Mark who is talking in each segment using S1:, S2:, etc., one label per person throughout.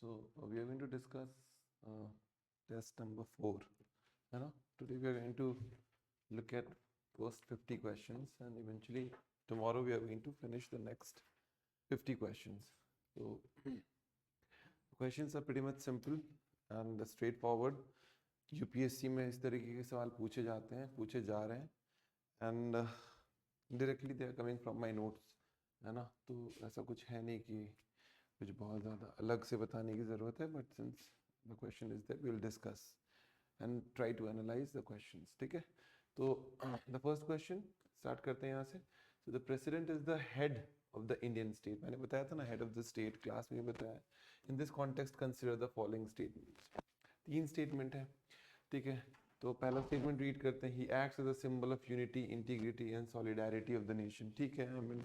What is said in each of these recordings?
S1: So we are going to discuss test number 4. You know, today we are going to look at first 50 questions, and eventually tomorrow we are going to finish the next 50 questions. So questions are pretty much simple and straightforward. UPSC में इस तरीके के सवाल पूछे जाते हैं, पूछे जा रहे हैं, and directly they are coming from my notes, है ना. तो ऐसा कुछ है नहीं कि कुछ बहुत ज़्यादा अलग से बताने की ज़रूरत है, but since the question is that we will discuss and try to analyse the questions. ठीक है, तो द फर्स्ट क्वेश्चन स्टार्ट करते हैं यहाँ से. So the president is the head of the Indian state. मैंने बताया था ना, head of the state, class में बताया. In this context consider the following statements. 3 statement है. ठीक है, तो पहला स्टेटमेंट रीड करते हैं. He acts as a symbol of unity, integrity and solidarity of the nation. ठीक है, आई मीन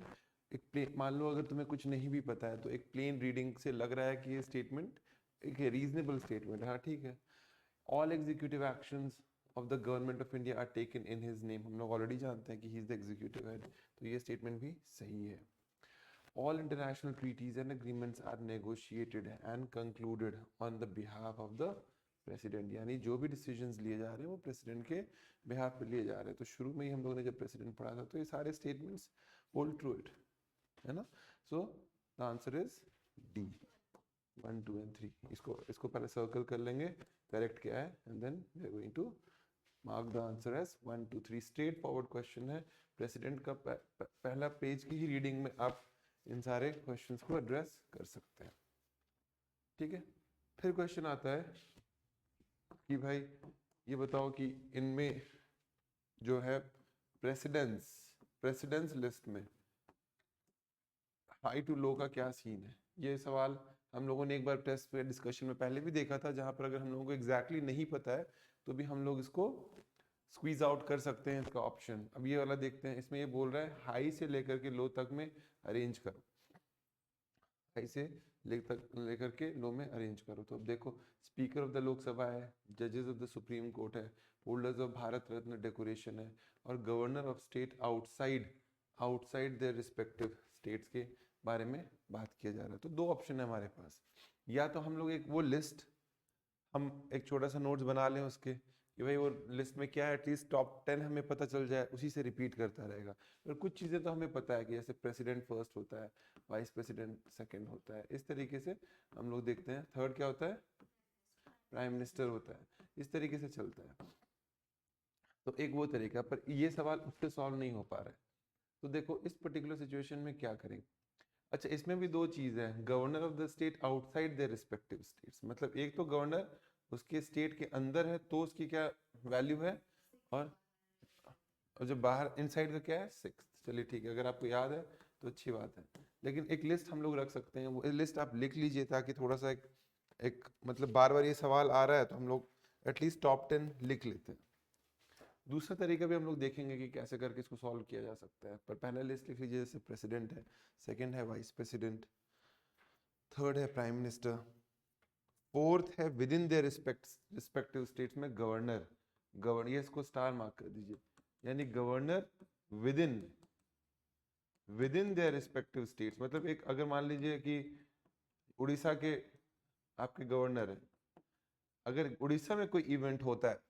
S1: एक मान लो अगर तुम्हें कुछ नहीं भी पता है तो एक प्लेन रीडिंग से लग रहा है कि ये स्टेटमेंट एक रीजनेबल स्टेटमेंट है. हाँ ठीक है. All executive actions of the government of India are taken in his name. हम लोग ऑलरेडी जानते हैं कि he is the executive head, तो ये स्टेटमेंट भी सही है. All international treaties and agreements are negotiated and concluded on the behalf of the president. यानी जो भी decisions लिए जा रहे हैं वो president के behalf पे लिए जा रहे हैं. तो शुरू में ही हम लोगों ने जब president पढ़ा था तो ये सारे statements hold true it, है ना. So the answer is D, 1, 2 and 3. इसको पहले circle कर लेंगे, correct क्या है, and then we are going to mark the answer as 1, 2, 3. Straight forward question है. president का पहला पेज की ही reading में आप इन सारे क्वेश्चंस को एड्रेस कर सकते हैं. ठीक है, फिर क्वेश्चन आता है कि भाई ये बताओ कि इनमें जो है प्रेसिडेंस लिस्ट में हाई टू लो का क्या सीन है. ये सवाल हम लोगों ने एक बार टेस्ट पे डिस्कशन में पहले भी देखा था, जहां पर अगर हम लोगों को एग्जैक्टली नहीं पता है तो भी हम लोग इसको स्क्वीज आउट कर सकते हैं इसका ऑप्शन. अब ये वाला देखते हैं. इसमें ये बोल रहा है हाई से लेकर के लो तक में अरेंज करो. हाई से लेकर के लो में अरेंज करो. तो अब देखो, स्पीकर ऑफ द लोकसभा है, जजेस ऑफ द सुप्रीम कोर्ट है, holders of Bharat Ratna decoration है, और governor of state outside their respective states के बारे में बात किया जा रहा है. तो 2 ऑप्शन है हमारे पास. या तो हम लोग एक वो लिस्ट, हम एक छोटा सा नोट्स बना लें उसके कि भाई वो लिस्ट में क्या है, एटलीस्ट टॉप 10 हमें पता चल जाए, उसी से रिपीट करता रहेगा. और कुछ चीज़ें तो हमें पता है कि जैसे प्रेसिडेंट फर्स्ट होता है, वाइस प्रेसिडेंट सेकंड होता है, इस तरीके से हम लोग देखते हैं. थर्ड क्या होता है, प्राइम मिनिस्टर होता है. इस तरीके से चलता है. तो एक वो तरीका, पर ये सवाल उससे सॉल्व नहीं हो पा रहा है. तो देखो इस पर्टिकुलर सिचुएशन में क्या करेंगे. अच्छा, इसमें भी 2 चीज़ है. Governor of the state outside their respective states, मतलब एक तो गवर्नर उसके स्टेट के अंदर है तो उसकी क्या वैल्यू है, और जो बाहर इनसाइड का क्या है, 6. चलिए ठीक है, अगर आपको याद है तो अच्छी बात है. लेकिन एक लिस्ट हम लोग रख सकते हैं. वो लिस्ट आप लिख लीजिए ताकि थोड़ा सा एक मतलब बार बार ये सवाल आ रहा है तो हम लोग एटलीस्ट टॉप 10 लिख लेते हैं. दूसरा तरीका भी हम लोग देखेंगे कि कैसे करके इसको सॉल्व किया जा सकता है. पर पहला लिस्ट लिख लीजिए. जैसे प्रेसिडेंट है, सेकंड है वाइस प्रेसिडेंट, थर्ड है प्राइम मिनिस्टर, फोर्थ है with in their respective states में गवर्नर. ये इसको स्टार मार्क कर दीजिए. यानी governor with in their respective states, मतलब एक अगर मान लीजिए कि उड़ीसा के आपके गवर्नर है, अगर उड़ीसा में कोई इवेंट होता है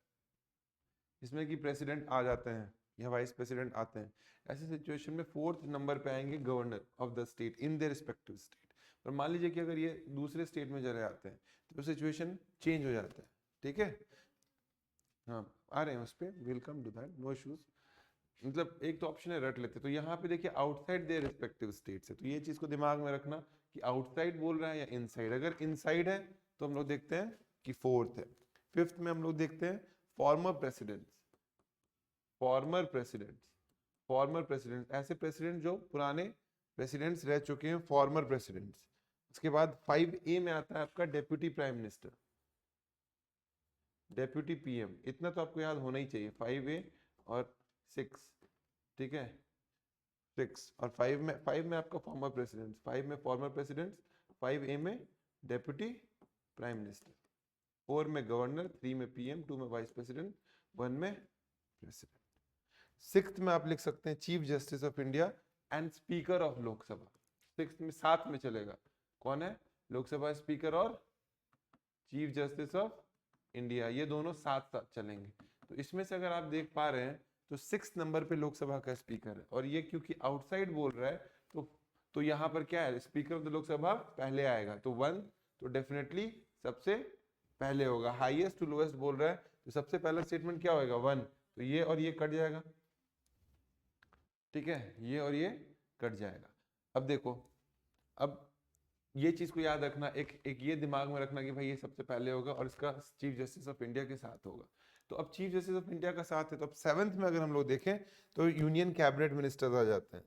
S1: जिसमें कि प्रेसिडेंट आ जाते हैं या वाइस प्रेसिडेंट आते हैं, ऐसे सिचुएशन में 4th नंबर पे आएंगे governor of the state in their respective state. पर मान लीजिए कि अगर ये दूसरे स्टेट में चले जाते हैं तो सिचुएशन चेंज हो जाता है. ठीक है, हाँ आ रहे हैं उस पर, will come to that, no issues. मतलब एक तो ऑप्शन है रट लेते. तो यहाँ पे देखिए आउटसाइड देयर रिस्पेक्टिव स्टेट्स है, तो ये चीज को दिमाग में रखना कि आउटसाइड बोल रहा है या इनसाइड. अगर इनसाइड है तो हम लोग देखते हैं कि 4th है. 5th में हम लोग देखते हैं फॉर्मर प्रेसिडेंट्स, ऐसे प्रेसिडेंट जो पुराने प्रेसिडेंट्स रह चुके हैं, फॉर्मर प्रेसिडेंट्स. उसके बाद 5A में आता है आपका deputy prime minister, deputy PM. इतना तो आपको याद होना ही चाहिए. 5A और 6, ठीक है, 6 और 5 में आपका फॉर्मर प्रेसिडेंट्स, 5 में फॉर्मर प्रेसिडेंट्स, 5A में डेप्यूटी प्राइम मिनिस्टर, 4 में गवर्नर, 3 में पीएम, 2 में वाइस प्रेसिडेंट, 1 में प्रेसिडेंट. 6th में आप लिख सकते हैं chief justice of India and speaker of Lok Sabha. 6th में साथ में चलेगा. कौन है, लोकसभा स्पीकर और चीफ जस्टिस ऑफ इंडिया, ये दोनों साथ साथ चलेंगे। तो इसमें से अगर आप देख पा रहे हैं तो 6 नंबर पे लोकसभा का स्पीकर है, और ये क्योंकि आउटसाइड बोल रहा है तो यहाँ पर क्या है, स्पीकर ऑफ द लोकसभा पहले आएगा, तो 1 तो डेफिनेटली सबसे पहले होगा। हाईएस्ट टू लोएस्ट बोल रहा है तो सबसे पहला स्टेटमेंट क्या होगा, 1, तो ये और ये कट जाएगा, ठीक है, ये और ये कट जाएगा। अब देखो, अब ये चीज को याद रखना, एक ये दिमाग में रखना कि भाई ये सबसे पहले होगा और इसका चीफ जस्टिस ऑफ इंडिया के साथ होगा। तो अब चीफ जस्टिस ऑफ इंडिया का साथ है, तो अब 7th में अगर हम लोग देखें तो यूनियन कैबिनेट मिनिस्टर्स आ जाते हैं,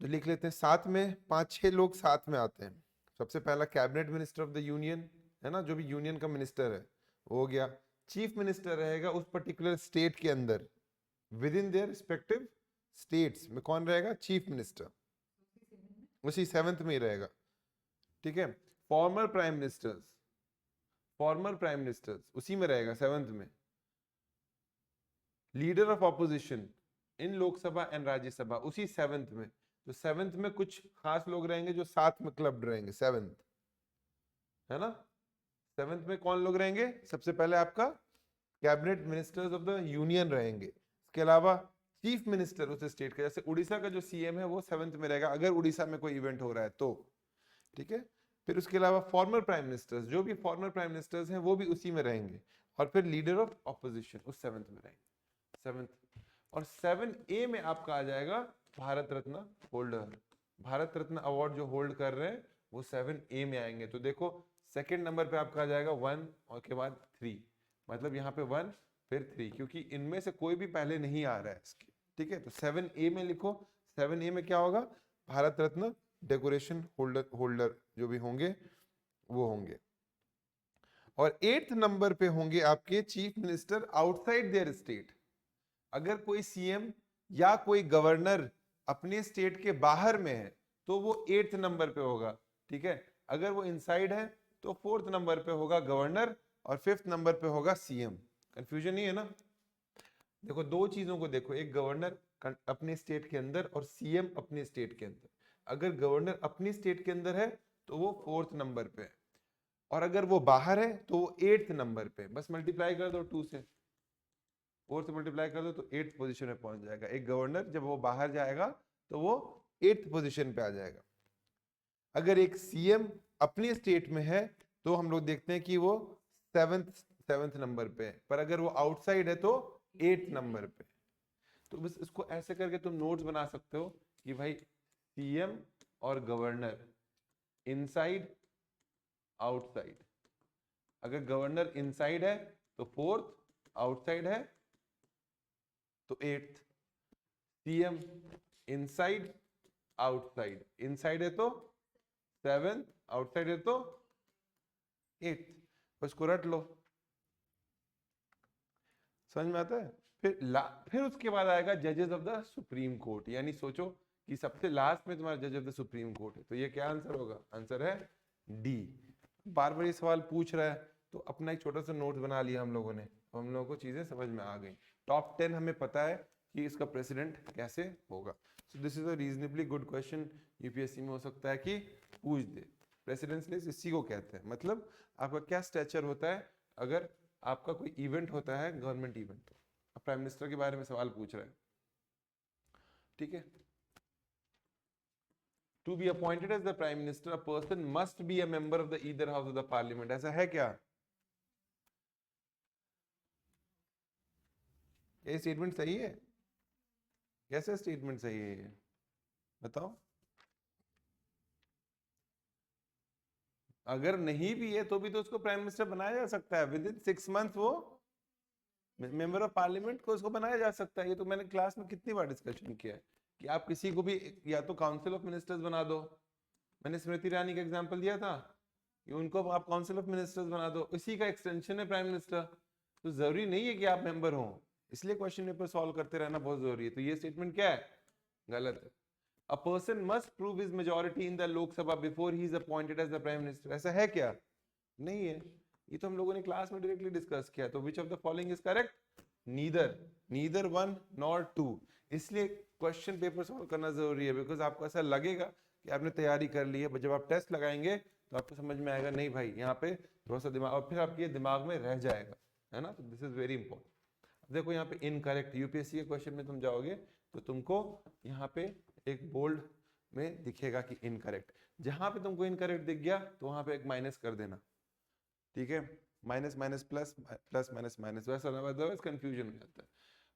S1: तो लिख लेते हैं साथ में 5-6 लोग साथ में आते हैं। सबसे पहला cabinet minister of the union है ना, जो भी यूनियन का मिनिस्टर है वो हो गया। चीफ मिनिस्टर रहेगा उस पर्टिकुलर स्टेट के अंदर, with in their respective states में कौन रहेगा, चीफ मिनिस्टर, उसी 7th में ही रहेगा, ठीक है। फॉर्मर प्राइम मिनिस्टर्स उसी में रहेगा 7th में। Leader of opposition in Lok Sabha and Rajya Sabha उसी 7th में। तो 7th में कुछ खास लोग रहेंगे जो साथ में क्लब्ड रहेंगे, 7th है ना। 7th में कौन लोग रहेंगे, सबसे पहले आपका cabinet ministers of the union रहेंगे, इसके अलावा चीफ मिनिस्टर उस स्टेट का, जैसे उड़ीसा का जो सीएम है वो 7th में रहेगा अगर उड़ीसा में कोई इवेंट हो रहा है तो, ठीक है। फिर उसके अलावा फॉर्मर प्राइम मिनिस्टर्स, जो भी फॉर्मर प्राइम मिनिस्टर्स हैं वो भी उसी में रहेंगे, और फिर लीडर ऑफ ऑपोजिशन उस 7th में रहेंगे, 7th। और 7A में आपका आ जाएगा भारत रत्न होल्डर, भारत रत्न अवार्ड जो होल्ड कर रहे हैं वो 7A में आएंगे। तो देखो सेकंड नंबर पे आपका आ जाएगा 1 और के बाद 3, मतलब यहाँ पे 1 फिर 3, क्योंकि इनमें से कोई भी पहले नहीं आ रहा है इसके, ठीक है। तो 7A में लिखो, 7A में क्या होगा, भारत रत्न डेकोरेशन होल्डर जो भी होंगे वो होंगे। और 8th नंबर पे होंगे आपके chief minister outside there state. अगर कोई सीएम या कोई गवर्नर अपने स्टेट के बाहर में है तो वो 8th नंबर पे होगा, ठीक है। अगर वो इनसाइड है तो 4th नंबर पे होगा गवर्नर और 5th नंबर पे होगा सीएम। कंफ्यूजन नहीं है ना। देखो दो चीजों को देखो, एक गवर्नर अपने स्टेट के अंदर और सीएम अपने स्टेट के अंदर। अगर गवर्नर अपनी स्टेट के अंदर है तो वो 4th नंबर पे है, और अगर वो बाहर है तो वो 8th नंबर पे। बस मल्टीप्लाई कर दो 2 से, 4 से मल्टीप्लाई कर दो तो 8th पोजीशन में पहुंच जाएगा। एक गवर्नर जब वो बाहर जाएगा तो वो 8th पोजीशन पे आ जाएगा। अगर एक सीएम अपनी स्टेट में है तो हम लोग देखते हैं कि वो 7th नंबर पे है, पर अगर वो आउटसाइड है तो 8th नंबर पे। तो बस इसको ऐसे करके तुम नोट्स बना सकते हो कि भाई सीएम और गवर्नर इनसाइड आउटसाइड। अगर गवर्नर इनसाइड है तो 4th, आउटसाइड है तो 8th। CM inside outside, inside है तो 7th, आउटसाइड है तो 8th। बस को रट लो, समझ में आता है। फिर उसके बाद आएगा जजेस ऑफ द सुप्रीम कोर्ट, यानी सोचो कि सबसे लास्ट में तुम्हारा जज ऑफ द सुप्रीम कोर्ट है, तो ये क्या आंसर होगा, आंसर है डी। बार बार ये सवाल पूछ रहा है तो अपना एक छोटा सा नोट बना लिया हम लोगों ने, हम लोगों को चीजें समझ में आ गई। टॉप 10 हमें पता है कि इसका प्रेसिडेंट कैसे होगा। So this is a reasonably good question, UPSC में हो सकता है कि पूछ दे। प्रेसिडेंस लिस्ट इसी को कहते हैं, मतलब आपका क्या स्टेचर होता है अगर आपका कोई इवेंट होता है, गवर्नमेंट इवेंट। अब प्राइम मिनिस्टर के बारे में सवाल पूछ रहा है, ठीक है। To be appointed as the prime minister, a person must be a member of the either house of the parliament. ऐसा है क्या? ये स्टेटमेंट सही है? कैसे स्टेटमेंट सही है ये बताओ। अगर नहीं भी है तो भी तो उसको प्राइम मिनिस्टर बनाया जा सकता है। विद इन 6 months वो मेंबर ऑफ पार्लियामेंट को उसको बनाया जा सकता है। ये तो मैंने क्लास में कितनी बार डिस्कशन किया है कि आप किसी को भी या तो काउंसिल ऑफ मिनिस्टर्स बना दो। मैंने स्मृति ईरानी का एग्जांपल दिया था कि उनको आप काउंसिल ऑफ मिनिस्टर्स बना दो, इसी का एक्सटेंशन है प्राइम मिनिस्टर। तो जरूरी नहीं है कि आप मेंबर हो, इसलिए क्वेश्चन पेपर सॉल्व करते रहना बहुत जरूरी है। तो ये स्टेटमेंट क्या है, गलत है। A person must prove his majority in the Lok Sabha before he is appointed as the prime minister. ऐसा है क्या? नहीं है। ये तो हम लोगों ने क्लास में डायरेक्टली डिस्कस किया। तो which of the following is correct? Neither 1 nor 2। इसलिए क्वेश्चन पेपर सॉल्व करना जरूरी है, बिकॉज आपको ऐसा लगेगा कि आपने तैयारी कर ली है, जब आप टेस्ट लगाएंगे तो आपको समझ में आएगा नहीं भाई यहाँ पे थोड़ा सा दिमाग, और फिर आपके दिमाग में रह जाएगा, है ना। तो दिस इज वेरी इंपॉर्टेंट। देखो यहाँ पे इनकरेक्ट, यूपीएससी के क्वेश्चन में तुम जाओगे तो तुमको यहाँ पे एक बोल्ड में दिखेगा कि इनकरेक्ट, जहां पे तुमको इनकरेक्ट दिख गया तो वहां पे एक माइनस कर देना, ठीक है। Minus minus plus, plus minus minus, वैसा अदरवाइज कंफ्यूजन हो जाता है।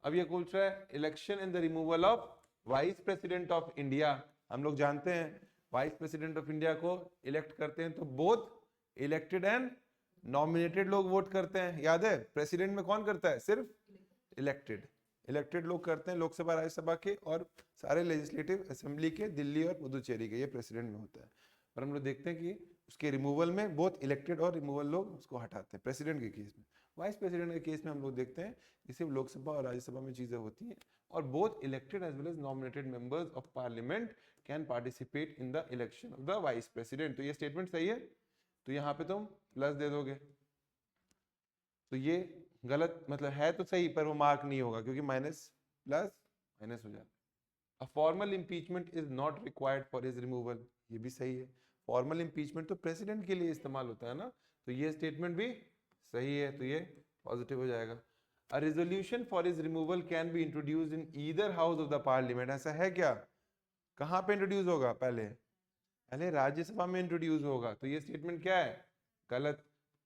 S1: अब ये पूछ रहा है election in the removal of vice president of India. हम लोग जानते हैं वाइस प्रेसिडेंट ऑफ इंडिया को इलेक्ट करते हैं तो बोथ इलेक्टेड एंड नॉमिनेटेड लोग वोट करते हैं, याद है। प्रेसिडेंट में कौन करता है, सिर्फ इलेक्टेड, इलेक्टेड लोग करते हैं, लोकसभा राज्यसभा के और सारे लेजिस्लेटिव असेंबली के, दिल्ली और पुदुचेरी के, ये प्रेसिडेंट में होता है। पर हम लोग देखते हैं कि उसके रिमूवल में बोथ इलेक्टेड और रिमूवल लोग उसको हटाते हैं प्रेसिडेंट के केस में। वाइस प्रेसिडेंट के केस में हम लोग देखते हैं कि सिर्फ लोकसभा और राज्यसभा में चीजें होती हैं, और both elected as well as nominated members of parliament can participate in the election of the vice president. तो ये स्टेटमेंट सही है, तो यहाँ पे तुम प्लस दे दोगे। तो ये गलत, मतलब है तो सही पर वो मार्क नहीं होगा क्योंकि माइनस प्लस माइनस हो जाता है। A formal impeachment is not required for his removal, ये भी सही है। फॉर्मल इम्पीचमेंट तो प्रेसिडेंट के लिए इस्तेमाल होता है ना, तो ये स्टेटमेंट भी सही है, तो ये पॉजिटिव हो जाएगा। A resolution for his removal can be introduced in either house of the parliament, ऐसा है क्या, कहाँ पे इंट्रोड्यूस होगा, पहले राज्यसभा में इंट्रोड्यूस होगा, तो ये स्टेटमेंट क्या है, गलत।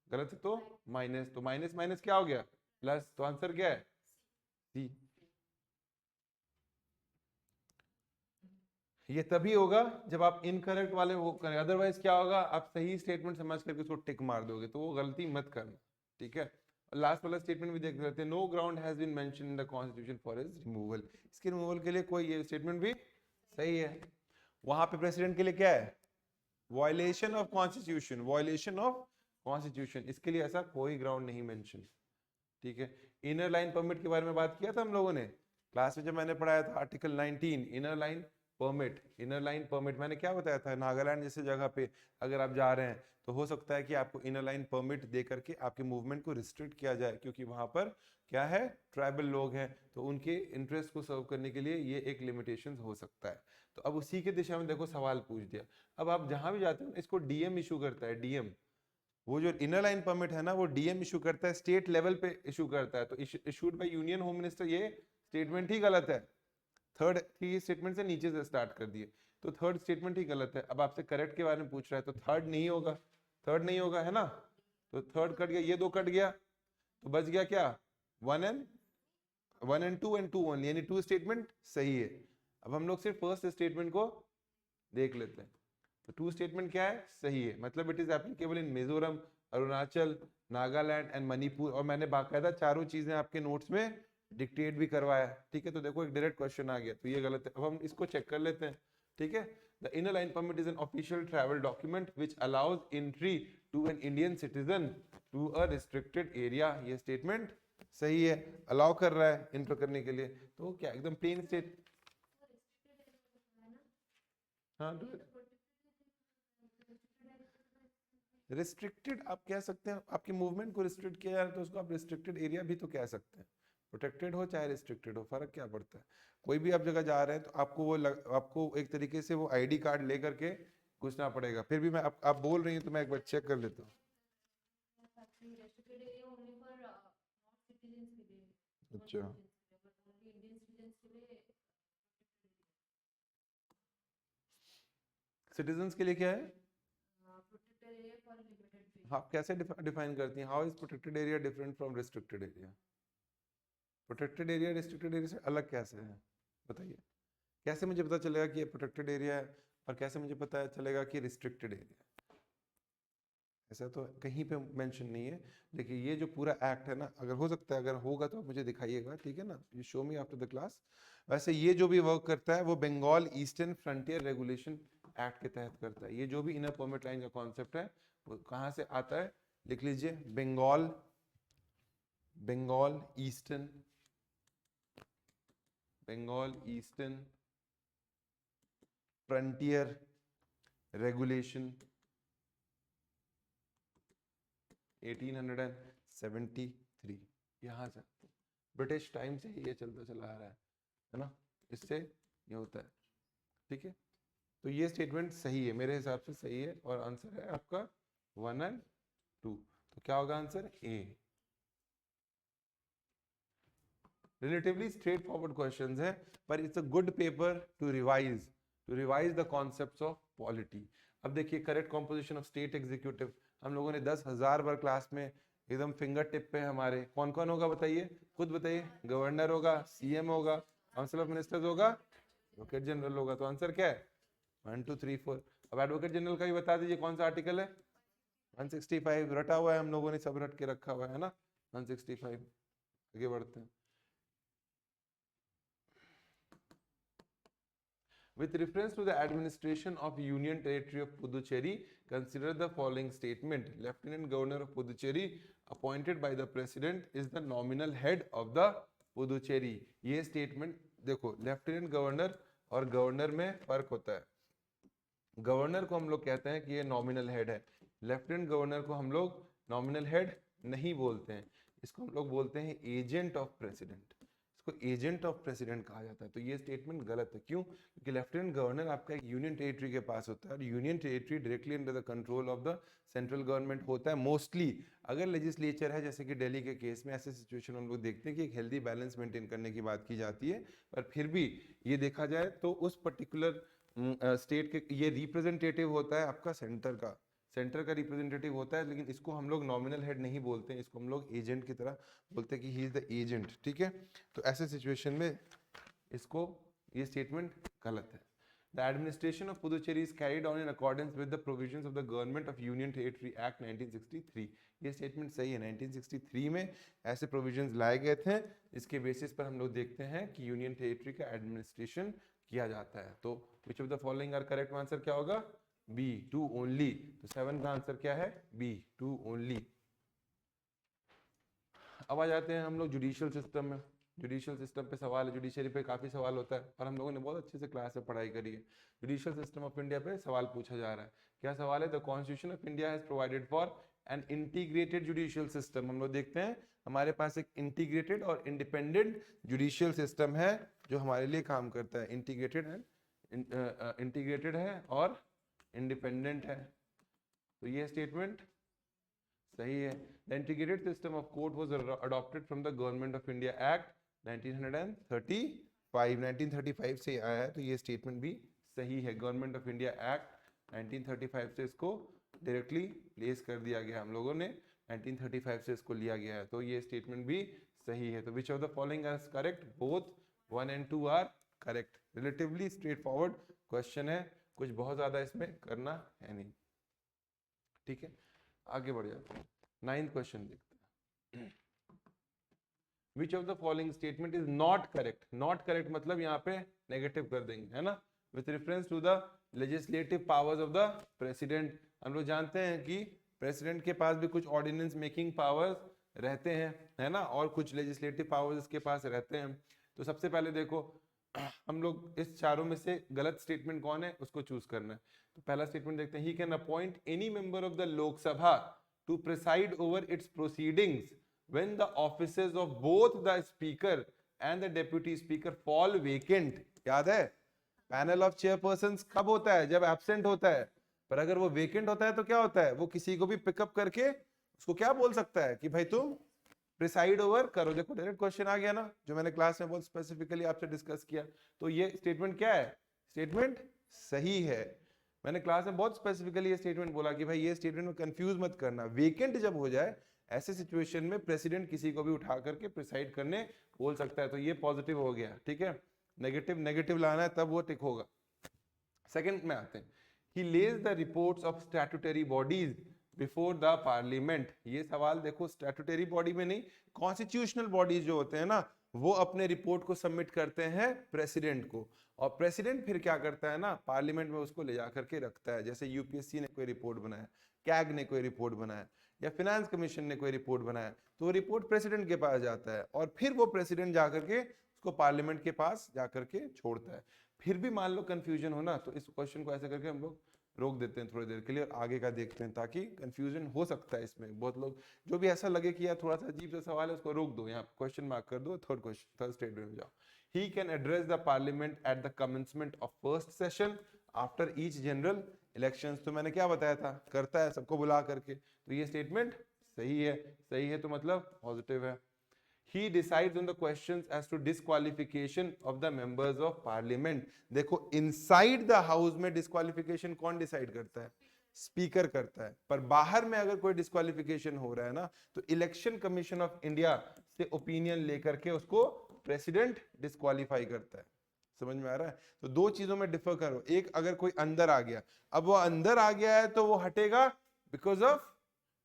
S1: गलत है तो माइनस, तो माइनस माइनस क्या हो गया, प्लस, तो आंसर क्या है, सी। ये तभी होगा जब आप इनकरेक्ट वाले वो करें, अदरवाइज क्या होगा, आप सही स्टेटमेंट समझ करके उसको टिक मार दोगे, तो वो गलती मत करना, ठीक है। लास्ट वाला स्टेटमेंट भी देख लेते हैं, no ground has been mentioned in the constitution for his removal, इसके रिमूवल के लिए कोई, ये स्टेटमेंट भी सही है। वहां पे प्रेसिडेंट के लिए क्या है, violation of constitution, violation of constitution, इसके लिए ऐसा कोई ग्राउंड नहीं मेंशन, ठीक है। इनर लाइन परमिट के बारे में बात किया था हम लोगों ने क्लास में, जब मैंने पढ़ाया था article 19 inner line permit. Inner line permit मैंने क्या बताया था, नागालैंड जैसे जगह पे अगर आप जा रहे हैं तो हो सकता है कि आपको इनर लाइन परमिट दे करके आपके मूवमेंट को रिस्ट्रिक्ट किया जाए, क्योंकि वहां पर क्या है, ट्राइबल लोग हैं, तो उनके इंटरेस्ट को सर्व करने के लिए ये एक लिमिटेशन हो सकता है। तो अब उसी के दिशा में देखो सवाल पूछ दिया। अब आप जहां भी जाते हो इसको डीएम इशू करता है, डीएम, वो जो इनर लाइन परमिट है ना वो डीएम इशू करता है, स्टेट लेवल पे इशू करता है, तो issued by union home minister, ये स्टेटमेंट ही गलत है। थर्ड थ्री स्टेटमेंट से नीचे से स्टार्ट कर दिए, तो थर्ड स्टेटमेंट ही गलत है। अब आपसे करेक्ट के बारे में पूछ रहा है तो थर्ड नहीं होगा, थर्ड नहीं होगा, है ना। तो थर्ड कट गया, ये दो कट गया, तो बच गया क्या, one and two and two one, यानी टू स्टेटमेंट सही है। अब हम लोग सिर्फ फर्स्ट स्टेटमेंट को देख लेते हैं, तो टू स्टेटमेंट क्या है, सही है, मतलब it is applicable in Mizoram, Arunachal, Nagaland and Manipur, और मैंने बाकायदा चारों चीजें आपके नोट्स में डिक्टेट भी करवाया, ठीक है। तो देखो एक डायरेक्ट क्वेश्चन आ गया, तो ये गलत है। अब हम इसको चेक कर लेते हैं, ठीक है। The inner line permit is an official travel document which allows entry to an Indian citizen to a restricted area, ये स्टेटमेंट सही है, अलाउ कर रहा है एंटर करने के लिए, तो क्या एकदम प्लेन स्टेट, हाँ रिस्ट्रिक्टेड आप कह सकते हैं, आपकी मूवमेंट को रिस्ट्रिक्ट किया जा रहा है तो उसको आप रिस्ट्रिक्टेड एरिया भी तो कह सकते हैं। प्रोटेक्टेड हो चाहे रिस्ट्रिक्टेड हो, फर्क क्या पड़ता है। कोई भी आप जगह जा रहे हैं तो आपको आपको एक तरीके से वो आईडी कार्ड लेकर के घुसना पड़ेगा। फिर भी मैं आप बोल रही हूँ तो मैं एक बार चेक कर लेता हूँ। अच्छा, सिटीजन्स के लिए क्या है, आप कैसे डिफाइन करती हैं, how is protected area different from restricted area, protected area restricted area से अलग कैसे है, बताइए। कैसे मुझे पता चलेगा कि ये प्रोटेक्टेड एरिया है और कैसे मुझे पता चलेगा कि रिस्ट्रिक्टेड एरिया है, ऐसा तो कहीं पे मेंशन नहीं है। देखिए ये जो पूरा एक्ट है ना, अगर हो सकता है, अगर होगा तो आप मुझे दिखाइएगा, ठीक है ना, you show me after the class. वैसे ये जो भी वर्क करता है वो Bengal eastern frontier regulation act के तहत करता है। ये जो भी इनर परमिट लाइन का कॉन्सेप्ट है वो कहाँ से आता है, लिख लीजिए, Bengal Bengal eastern frontier regulation 1873, यहाँ से ब्रिटिश टाइम से ये चलता चला आ रहा है ना, इससे ये होता है, ठीक है। तो ये स्टेटमेंट सही है, मेरे हिसाब से सही है, और आंसर है आपका 1 एंड 2। तो क्या होगा आंसर? ए। रिलेटिवली स्ट्रेट फॉरवर्ड क्वेश्चंस है, पर it's a good paper two revise the concepts of polity. अब देखिए, correct composition of state executive हम लोगों ने 10,000 बार क्लास में एकदम फिंगर टिप पे हमारे कौन कौन होगा बताइए, खुद बताइए। गवर्नर होगा, सीएम होगा, काउंसिल ऑफ मिनिस्टर्स होगा, एडवोकेट जनरल होगा। तो आंसर क्या है? 1 2 3 4। अब एडवोकेट जनरल का भी बता दीजिए कौन सा आर्टिकल है? 165 रटा हुआ है, हम लोगों ने सब रट के रखा हुआ है ना, 165। आगे बढ़ते हैं। With reference to the administration of Union Territory of Puducherry, consider the following statement. Lieutenant Governor of Puducherry, appointed by the President, is the nominal head of the Puducherry. ये statement देखो, लेफ्टिनेंट गवर्नर और governor में फर्क होता है। Governor को हम लोग कहते हैं कि ये नॉमिनल हेड है, लेफ्टिनेंट गवर्नर को हम लोग नॉमिनल हेड नहीं बोलते हैं, इसको हम लोग बोलते हैं एजेंट ऑफ प्रेसिडेंट। इसको एजेंट ऑफ प्रेसिडेंट कहा जाता है। तो ये स्टेटमेंट गलत है। क्यों? क्योंकि लेफ्टिनेंट गवर्नर आपका एक यूनियन टेरिटरी के पास होता है, और union territory directly under the control of the central government होता है मोस्टली। अगर लेजिस्लेचर है, जैसे कि दिल्ली के केस में ऐसे सिचुएशन हम लोग देखते हैं कि एक हेल्दी बैलेंस मेंटेन करने की बात की जाती है, पर फिर भी ये देखा जाए तो उस पर्टिकुलर स्टेट के ये रिप्रेजेंटेटिव होता है आपका सेंटर का रिप्रेजेंटेटिव होता है, लेकिन इसको हम लोग नॉमिनल हेड नहीं बोलते हैं, इसको हम लोग एजेंट की तरह बोलते हैं कि ही इज द एजेंट। ठीक है, तो ऐसे सिचुएशन में इसको ये स्टेटमेंट गलत है। The administration of Puducherry is carried on in accordance with the provisions of the Government of Union Territory Act 1963। ये स्टेटमेंट सही है। 1963 में ऐसे प्रोविजंस लाए गए थे, इसके बेसिस पर हम लोग देखते हैं कि यूनियन टेरिटरी का एडमिनिस्ट्रेशन किया जाता है। तो which of the following are correct? Answer क्या होगा? B, 2 only. तो 7 का आंसर क्या है? B, 2 only. अब आ जाते हैं हम लोग जुडिशियल सिस्टम में। जुडिशियल सिस्टम पे सवाल है, जुडिशरी पे काफी सवाल होता है, और हम लोगों ने बहुत अच्छे से क्लास में पढ़ाई करी है। जुडिशियल सिस्टम ऑफ इंडिया पे सवाल पूछा जा रहा है। क्या सवाल है? The constitution of India has provided for an integrated judicial system. हम लोग देखते हैं हमारे पास एक इंटीग्रेटेड और इंडिपेंडेंट जुडिशियल सिस्टम है जो हमारे लिए काम करता है। इंटीग्रेटेड है और इंडिपेंडेंट है। तो ये स्टेटमेंट सही है। The integrated system of court was adopted from the government of India act 1935 से आया है, तो ये स्टेटमेंट भी सही है। गवर्नमेंट ऑफ इंडिया एक्ट 1935 से इसको डायरेक्टली प्लेस कर दिया गया, हम लोगों ने 1935 से इसको लिया गया है, तो ये स्टेटमेंट भी सही है। तो which of the following is correct? Both 1 and 2 are correct. Relatively straightforward question है, कुछ बहुत ज्यादा इसमें करना है नहीं। ठीक है, आगे बढ़ जाते हैं। 9th क्वेश्चन देखते हैं। Which of the following statement is not correct? Not correct मतलब यहाँ पे नेगेटिव कर देंगे, है ना। With reference to the legislative powers of the president, हम लोग जानते हैं कि प्रेसिडेंट के पास भी कुछ ऑर्डिनेंस मेकिंग पावर्स रहते हैं, है ना, और कुछ लेजिस्लेटिव पावर्स इसके पास रहते हैं। तो सबसे पहले देखो, हम लोग इस चारों में से गलत स्टेटमेंट कौन है उसको चूज करना है। तो पहला स्टेटमेंट देखते हैं, he can appoint any member of the Lok Sabha to preside over its proceedings when the offices of both the speaker and the deputy speaker fall vacant। याद है, पैनल ऑफ चेयरपर्सन्स कब होता है? जब एब्सेंट होता है। पर अगर वो वेकेंट होता है तो क्या होता है? वो किसी को भी पिकअप करके उसको क्या बोल सकता है कि भाई तुम प्रिसाइड ओवर करो। देखो डायरेक्ट क्वेश्चन आ गया ना, जो मैंने क्लास में बहुत स्पेसिफिकली आपसे डिस्कस किया। तो ये स्टेटमेंट क्या है? स्टेटमेंट सही है। मैंने क्लास में बहुत स्पेसिफिकली ये स्टेटमेंट बोला कि भाई ये स्टेटमेंट में कंफ्यूज मत करना। वेकेंट जब हो जाए ऐसे सिचुएशन में प्रेसिडेंट किसी को भी उठा करके प्रिसाइड करने बोल सकता है, तो ये पॉजिटिव हो गया। ठीक है, नेगेटिव लाना है तब वो टिक होगा। सेकंड में आते हैं, he lays the reports of statutory bodies before the parliament. ये सवाल देखो, स्टैट्यूटरी बॉडी में नहीं, कॉन्स्टिट्यूशनल बॉडीज जो होते हैं ना, वो अपने रिपोर्ट को सबमिट करते हैं प्रेसिडेंट को, और प्रेसिडेंट फिर क्या करता है ना, पार्लियामेंट में उसको ले जाकर के रखता है। जैसे यूपीएससी ने कोई रिपोर्ट बनाया, कैग ने कोई रिपोर्ट बनाया, या फिनेंस कमीशन ने कोई रिपोर्ट बनाया, तो वो रिपोर्ट प्रेसिडेंट के पास जाता है, और फिर वो प्रेसिडेंट जाकर के उसको पार्लियामेंट के पास जाकर के छोड़ता है। फिर भी मान लो कंफ्यूजन हो ना, तो इस क्वेश्चन को ऐसे करके हम लोग रोक देते हैं थोड़ी देर के लिए, और आगे का देखते हैं, ताकि कंफ्यूजन हो सकता है इसमें। बहुत लोग जो भी ऐसा लगे कि यार थोड़ा सा अजीब सा सवाल है, उसको रोक दो, यहाँ क्वेश्चन मार्क कर दो, थर्ड स्टेटमेंट में जाओ। He can address the parliament at the commencement of first session, after each general elections. तो मैंने क्या बताया था, करता है सबको बुला करके, तो ये स्टेटमेंट सही है। सही है तो मतलब पॉजिटिव है। He decides on the questions as to disqualification of the members of parliament। देखो inside the house में disqualification कौन डिसाइड करता है, स्पीकर करता है, पर बाहर में अगर कोई डिस्क्वालिफिकेशन हो रहा है ना, तो इलेक्शन कमीशन ऑफ इंडिया से ओपिनियन लेकर के उसको प्रेसिडेंट डिस्क्वालीफाई करता है। समझ में आ रहा है? तो दो चीजों में डिफर करो, एक अगर कोई अंदर आ गया, अब वो अंदर आ गया है तो वो हटेगा because of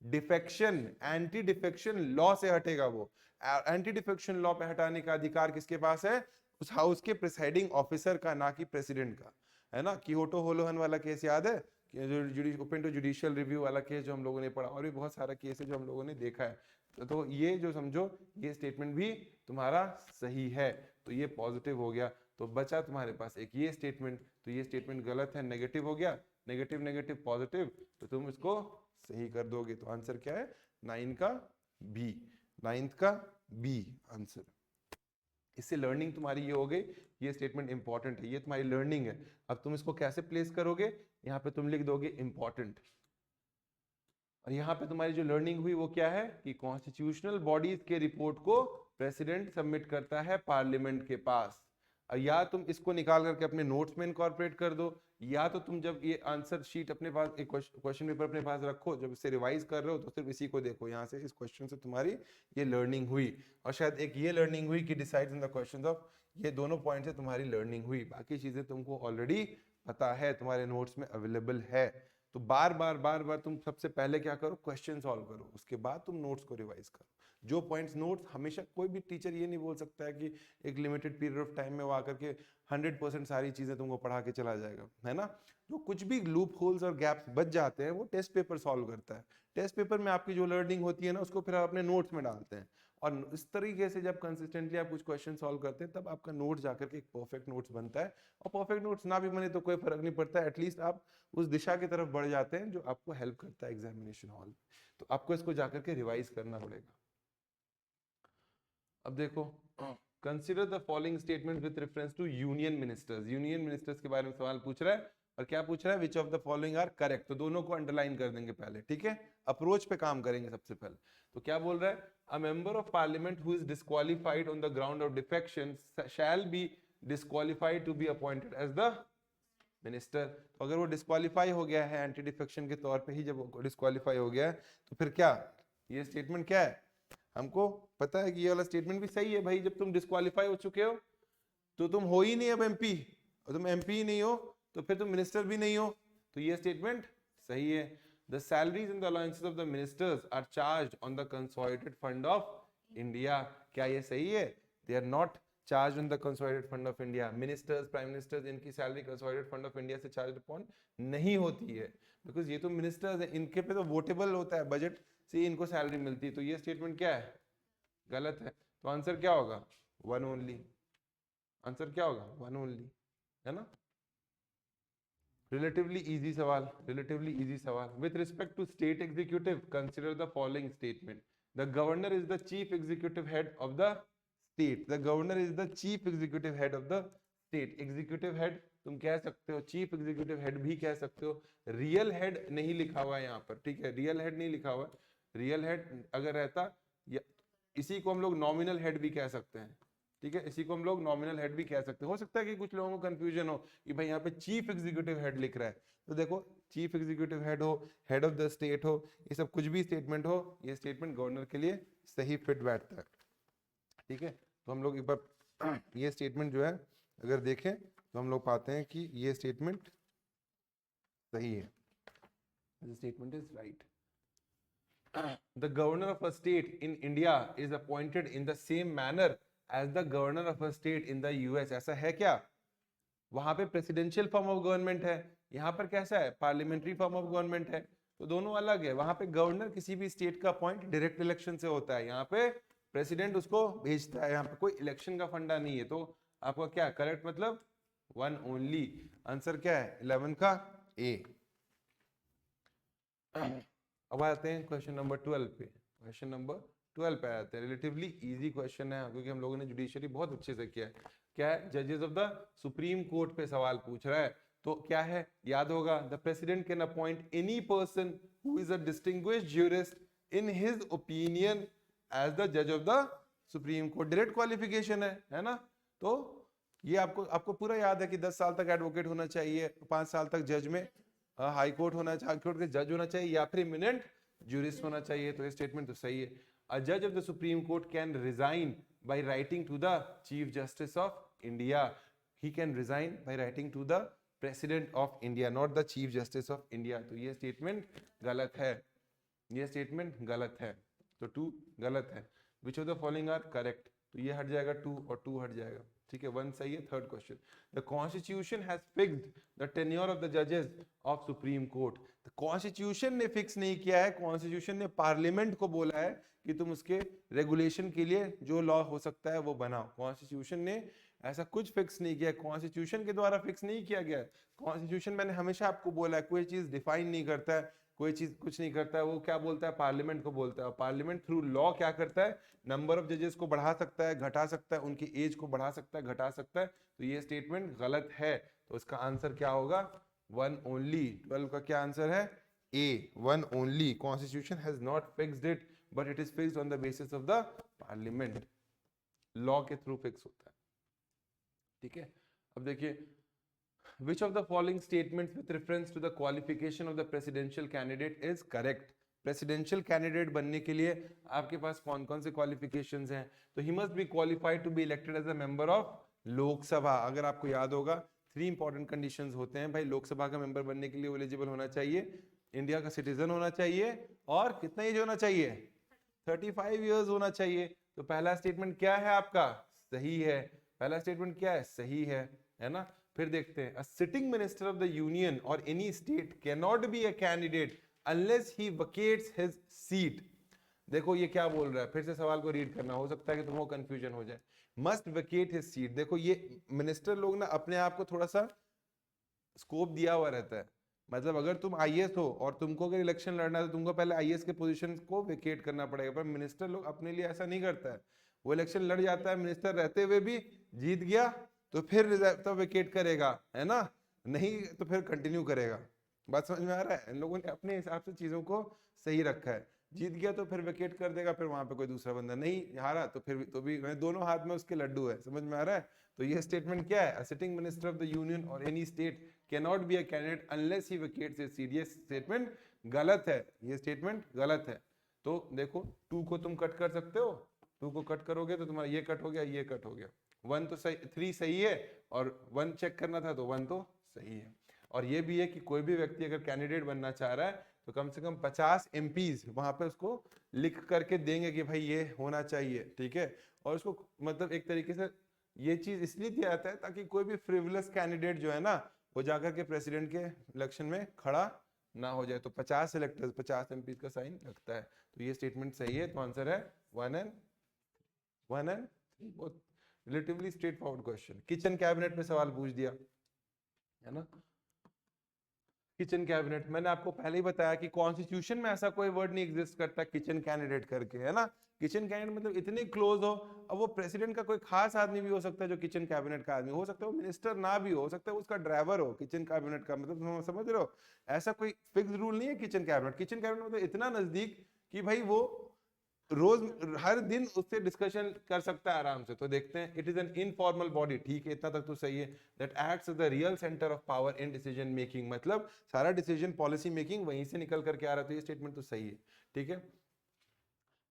S1: defection, anti defection law से हटेगा। वो एंटी डिफेक्शन लॉ पे हटाने का अधिकार किसके पास है, उस हाउस के प्रिसाइडिंग ऑफिसर का, ना कि प्रेसिडेंट का, है ना। कियोटो होलोहन वाला केस याद है, जो ओपन टू जुडिशियल रिव्यू वाला केस जो हम लोगों ने पढ़ा, और भी बहुत सारा केस है जो हम लोगों ने देखा है। तो ये जो समझो, ये स्टेटमेंट भी तुम्हारा सही है, तो ये पॉजिटिव हो गया। तो बचा तुम्हारे पास एक ये स्टेटमेंट, तो ये स्टेटमेंट गलत है, नेगेटिव हो गया, नेगेटिव नेगेटिव पॉजिटिव, तो तुम इसको सही कर दोगे। तो आंसर क्या है, 9 का बी, 9th का बी आंसर। इससे लर्निंग तुम्हारी ये हो गई, ये स्टेटमेंट इंपॉर्टेंट है, ये तुम्हारी लर्निंग है। अब तुम इसको कैसे प्लेस करोगे, यहाँ पे तुम लिख दोगे इंपॉर्टेंट, और यहाँ पे तुम्हारी जो लर्निंग हुई वो क्या है कि कॉन्स्टिट्यूशनल बॉडीज के रिपोर्ट को प्रेसिडेंट सबमिट करता है पार्लियामेंट के पास। या तुम इसको निकाल करके अपने नोट्स में इनकॉर्पोरेट कर दो, या तो तुम जब ये आंसर शीट अपने पास, एक क्वेश्चन पेपर अपने पास रखो, जब इसे रिवाइज कर रहे हो तो सिर्फ इसी को देखो, यहाँ से इस क्वेश्चन से तुम्हारी ये लर्निंग हुई। और शायद एक ये लर्निंग हुई कि decides in the questions of, ये दोनों पॉइंट से तुम्हारी लर्निंग हुई। बाकी चीजें तुमको ऑलरेडी पता है, तुम्हारे नोट्स में अवेलेबल है। तो बार बार तुम सबसे पहले क्या करो, क्वेश्चन सॉल्व करो, उसके बाद तुम नोट्स को रिवाइज करो। जो पॉइंट्स नोट्स, हमेशा कोई भी टीचर ये नहीं बोल सकता है कि एक लिमिटेड पीरियड ऑफ टाइम में वो आकर के 100% सारी चीजें तुमको पढ़ा के चला जाएगा, है ना। जो कुछ भी लूप होल्स और गैप्स बच जाते हैं वो टेस्ट पेपर सॉल्व करता है। टेस्ट पेपर में आपकी जो लर्निंग होती है ना, उसको फिर आप अपने नोट्स में डालते हैं, और इस तरीके से जब कंसिस्टेंटली आप कुछ क्वेश्चन सॉल्व करते हैं, तब आपका नोट्स जाकर के एक परफेक्ट नोट्स बनता है। और परफेक्ट नोट्स ना भी बने तो कोई फर्क नहीं पड़ता, एटलीस्ट आप उस दिशा की तरफ बढ़ जाते हैं जो आपको हेल्प करता है एग्जामिनेशन हॉल में। तो आपको इसको जाकर के रिवाइज करना पड़ेगा। अब देखो, consider the following statement with reference to union ministers. Union ministers के बारे में सवाल पूछ रहा है, और क्या पूछ रहा है, which of the following are correct. तो दोनों को अंडरलाइन कर देंगे पहले, ठीक है, अप्रोच पे काम करेंगे सबसे पहले। तो क्या बोल रहा है, a member of parliament who is disqualified on the ground of defection shall be disqualified to be appointed as the minister. तो अगर वो डिस्क्वालीफाई हो गया है एंटी डिफेक्शन के तौर पे ही, जब वो डिस्क्वालीफाई हो गया है, तो फिर क्या, ये स्टेटमेंट क्या है, हमको पता है कि ये वाला स्टेटमेंट भी सही है भाई। जब तुम डिस्क्वालीफाई हो चुके हो तो तुम हो ही नहीं अब एमपी, और तुम एमपी ही नहीं हो तो फिर तुम मिनिस्टर भी नहीं हो, तो ये स्टेटमेंट सही है। The salaries and the allowances of the ministers are charged on the consolidated fund of India. क्या ये सही है, they are not charge on the consolidated fund of India. Ministers, prime ministers, इनकी salary consolidated fund of India से charge upon नहीं होती है, because ये तो मिनिस्टर्स है, इनके पे तो वोटेबल होता है, बजट से इनको सैलरी मिलती है। तो ये स्टेटमेंट क्या है, गलत है। तो आंसर क्या होगा, वन ओनली। आंसर क्या होगा, वन ओनली, है ना। रिलेटिवली इजी सवाल, रिलेटिवली इजी सवाल। With respect to state executive consider the following statement. The governor is the chief executive head of the state. The governor is the chief executive head of the state. Executive head तुम कह सकते हो, chief executive head भी कह सकते हो। Real head नहीं लिखा हुआ है यहाँ पर, ठीक है, रियल हेड नहीं लिखा हुआ है। रियल हेड अगर रहता, इसी को हम लोग नॉमिनल हेड भी कह सकते हैं, ठीक है, इसी को हम लोग नॉमिनल हेड भी कह सकते हैं। हो सकता है कि कुछ लोगों को कंफ्यूजन हो कि भाई यहाँ पे चीफ एग्जीक्यूटिव हेड लिख रहा है, तो देखो चीफ एग्जीक्यूटिव हेड हो, हेड ऑफ द स्टेट हो, ये सब कुछ भी स्टेटमेंट हो, ये स्टेटमेंट गवर्नर के लिए सही फिट बैठता है, ठीक है। तो हम लोग एक बार ये स्टेटमेंट जो है अगर देखें तो हम लोग पाते हैं कि ये स्टेटमेंट सही है, statement is right. The governor of a state in India is appointed in the same manner as the governor of a state in the US। ऐसा है क्या, वहां पे प्रेसिडेंशियल फॉर्म ऑफ गवर्नमेंट है, यहाँ पर कैसा है, पार्लियामेंट्री फॉर्म ऑफ गवर्नमेंट है, तो दोनों अलग है। वहां पे गवर्नर किसी भी स्टेट का अपॉइंट डायरेक्ट इलेक्शन से होता है, यहाँ पे प्रेसिडेंट उसको भेजता है, यहाँ पे कोई इलेक्शन का फंडा नहीं है। तो आपका क्या करेक्ट मतलब वन ओनली। आंसर क्या है, 11 का ए। अब आते हैं क्वेश्चन नंबर 12 पे। क्वेश्चन नंबर 12 पे आते हैं, रिलेटिवली इजी क्वेश्चन है क्योंकि हम लोगों ने जुडिशरी बहुत अच्छे से किया है। क्या है, जजेस ऑफ द सुप्रीम कोर्ट पे सवाल पूछ रहा है। तो क्या है, याद होगा, the president can appoint any person who is a distinguished jurist in his opinion as the जज of the supreme court. Direct qualification है ना। तो ये आपको आपको पूरा याद है कि 10 साल तक एडवोकेट होना चाहिए, 5 साल तक जज में हाई कोर्ट होना चाहिए, हाई कोर्ट के जज होना चाहिए, या फिर इमिनेंट ज्यूरिस्ट होना चाहिए। तो ये स्टेटमेंट तो सही है। अ जज of the supreme Court can resign by writing to the chief justice of India. He can resign by writing to the president of India, not the chief justice of India. तो ये statement गलत है, ये statement गलत है। तो 2 गलत है। Which of the following are correct? तो ये हट जाएगा 2 और 2 हट जाएगा, ठीक है। 1 सही है। Third question, the constitution has fixed the tenure of the जजेस ऑफ सुप्रीम कोर्ट। कॉन्स्टिट्यूशन ने फिक्स नहीं किया है, कॉन्स्टिट्यूशन ने पार्लियामेंट को बोला है कि तुम उसके रेगुलेशन के लिए जो लॉ हो सकता है वो बनाओ। कॉन्स्टिट्यूशन ने ऐसा कुछ फिक्स नहीं किया, कॉन्स्टिट्यूशन के द्वारा फिक्स नहीं किया गया। कॉन्स्टिट्यूशन मैंने हमेशा आपको बोला है कोई चीज डिफाइन नहीं करता है, कोई चीज कुछ नहीं करता है, वो क्या बोलता है, पार्लियामेंट को बोलता है। पार्लियामेंट थ्रू लॉ क्या करता है, नंबर ऑफ जजेस को बढ़ा सकता है, घटा सकता है, उनकी एज को बढ़ा सकता है, घटा सकता है। तो ये स्टेटमेंट गलत है। तो इसका आंसर क्या होगा, 1 ओनली। 12 का क्या आंसर है, ए, 1 only. Constitution has not fixed it but it is fixed on the basis of the parliament, law के थ्रू फिक्स होता है, ठीक है। अब देखिए, which of the following statements with reference to the qualification of the presidential candidate is correct? Presidential candidate बनने के लिए आपके पास कौन कौन से क्वालिफिकेशंस हैं? तो he must be qualified to be elected as a member of Lok Sabha. अगर आपको याद होगा 3 इंपॉर्टेंट कंडीशंस होते हैं भाई, लोकसभा का मेंबर बनने के लिए एलिजिबल होना चाहिए, इंडिया का सिटीजन होना चाहिए, और कितना एज होना चाहिए, 35 इयर्स होना चाहिए। तो पहला स्टेटमेंट क्या है आपका, सही है। पहला स्टेटमेंट क्या है, सही है ना। फिर देखते हैं, a sitting minister of the union और any state can not be a candidate unless he vacates his seat. देखो ये क्या बोल रहा है, फिर से सवाल को रीड करना, हो सकता है कि तुमको कंफ्यूजन हो जाए। मस्ट वकेट हिज सीट, देखो ये मिनिस्टर लोग ना अपने आप को थोड़ा सा स्कोप दिया हुआ रहता है। मतलब अगर तुम आईएएस हो और तुमको अगर इलेक्शन लड़ना है तो तुमको पहले आईएएस के पोजीशन को वेकेट करना पड़ेगा, पर मिनिस्टर लोग अपने लिए ऐसा नहीं करता है। वो इलेक्शन लड़ जाता है, मिनिस्टर रहते हुए भी जीत गया तो फिर तो वेकेट करेगा, है ना, नहीं तो फिर कंटिन्यू करेगा। बात समझ में आ रहा है? इन लोगों ने अपने हिसाब से चीजों को सही रखा है। जीत गया तो फिर वेकेट कर देगा, फिर वहां पे कोई दूसरा बंदा, नहीं हारा तो फिर तो भी दोनों हाथ में उसके लड्डू है। समझ में आ रहा है? तो ये स्टेटमेंट क्या है, sitting minister of the union और any state can not be a candidate unless he vacates his seat. ये स्टेटमेंट गलत है, ये स्टेटमेंट गलत है। तो देखो 2 को तुम कट कर सकते हो, 2 को कट करोगे तो तुम्हारा ये कट हो गया, ये कट हो गया। 1 तो सही, 3 सही है, और 1 चेक करना था तो 1 तो सही है। और ये भी है कि कोई भी व्यक्ति अगर कैंडिडेट बनना चाह रहा है तो कम से कम 50 एमपीज वहां पे उसको लिख करके देंगे कि भाई ये होना चाहिए, ठीक है। और उसको मतलब एक तरीके से ये चीज इसलिए दिया जाता है ताकि कोई भी फ्रिवलस कैंडिडेट जो है ना वो जाकर के प्रेसिडेंट के इलेक्शन में खड़ा ना हो जाए। तो 50 इलेक्टर्स 50 एमपी का साइन लगता है। तो ये स्टेटमेंट सही है। तो आंसर है 1 एंड 3। बहुत relatively straightforward question. Kitchen cabinet में सवाल पूछ दिया है ना। किचन कैबिनेट, मैंने आपको पहले ही बताया कि कॉन्स्टिट्यूशन में ऐसा कोई वर्ड नहीं एग्जिस्ट करता किचन कैंडिडेट करके, है ना। किचन कैबिनेट मतलब इतने क्लोज हो। अब वो प्रेसिडेंट का कोई खास आदमी भी हो सकता है जो किचन कैबिनेट का आदमी हो सकता है, वो मिनिस्टर ना भी हो सकता है, उसका ड्राइवर हो किचन कैबिनेट का। मतलब तुम समझ रहे हो, ऐसा कोई फिक्स रूल नहीं है किचन कैबिनेट। किचन कैबिनेट मतलब इतना नजदीक कि भाई वो रोज हर दिन उससे डिस्कशन कर सकता है आराम से। तो देखते हैं, it is an informal body, ठीक है, इतना तक तो सही है। That acts as the real centre of power in decision making, मतलब सारा डिसीजन पॉलिसी मेकिंग वहीं से निकल करके आ रहा है। तो ये स्टेटमेंट तो सही है, ठीक है।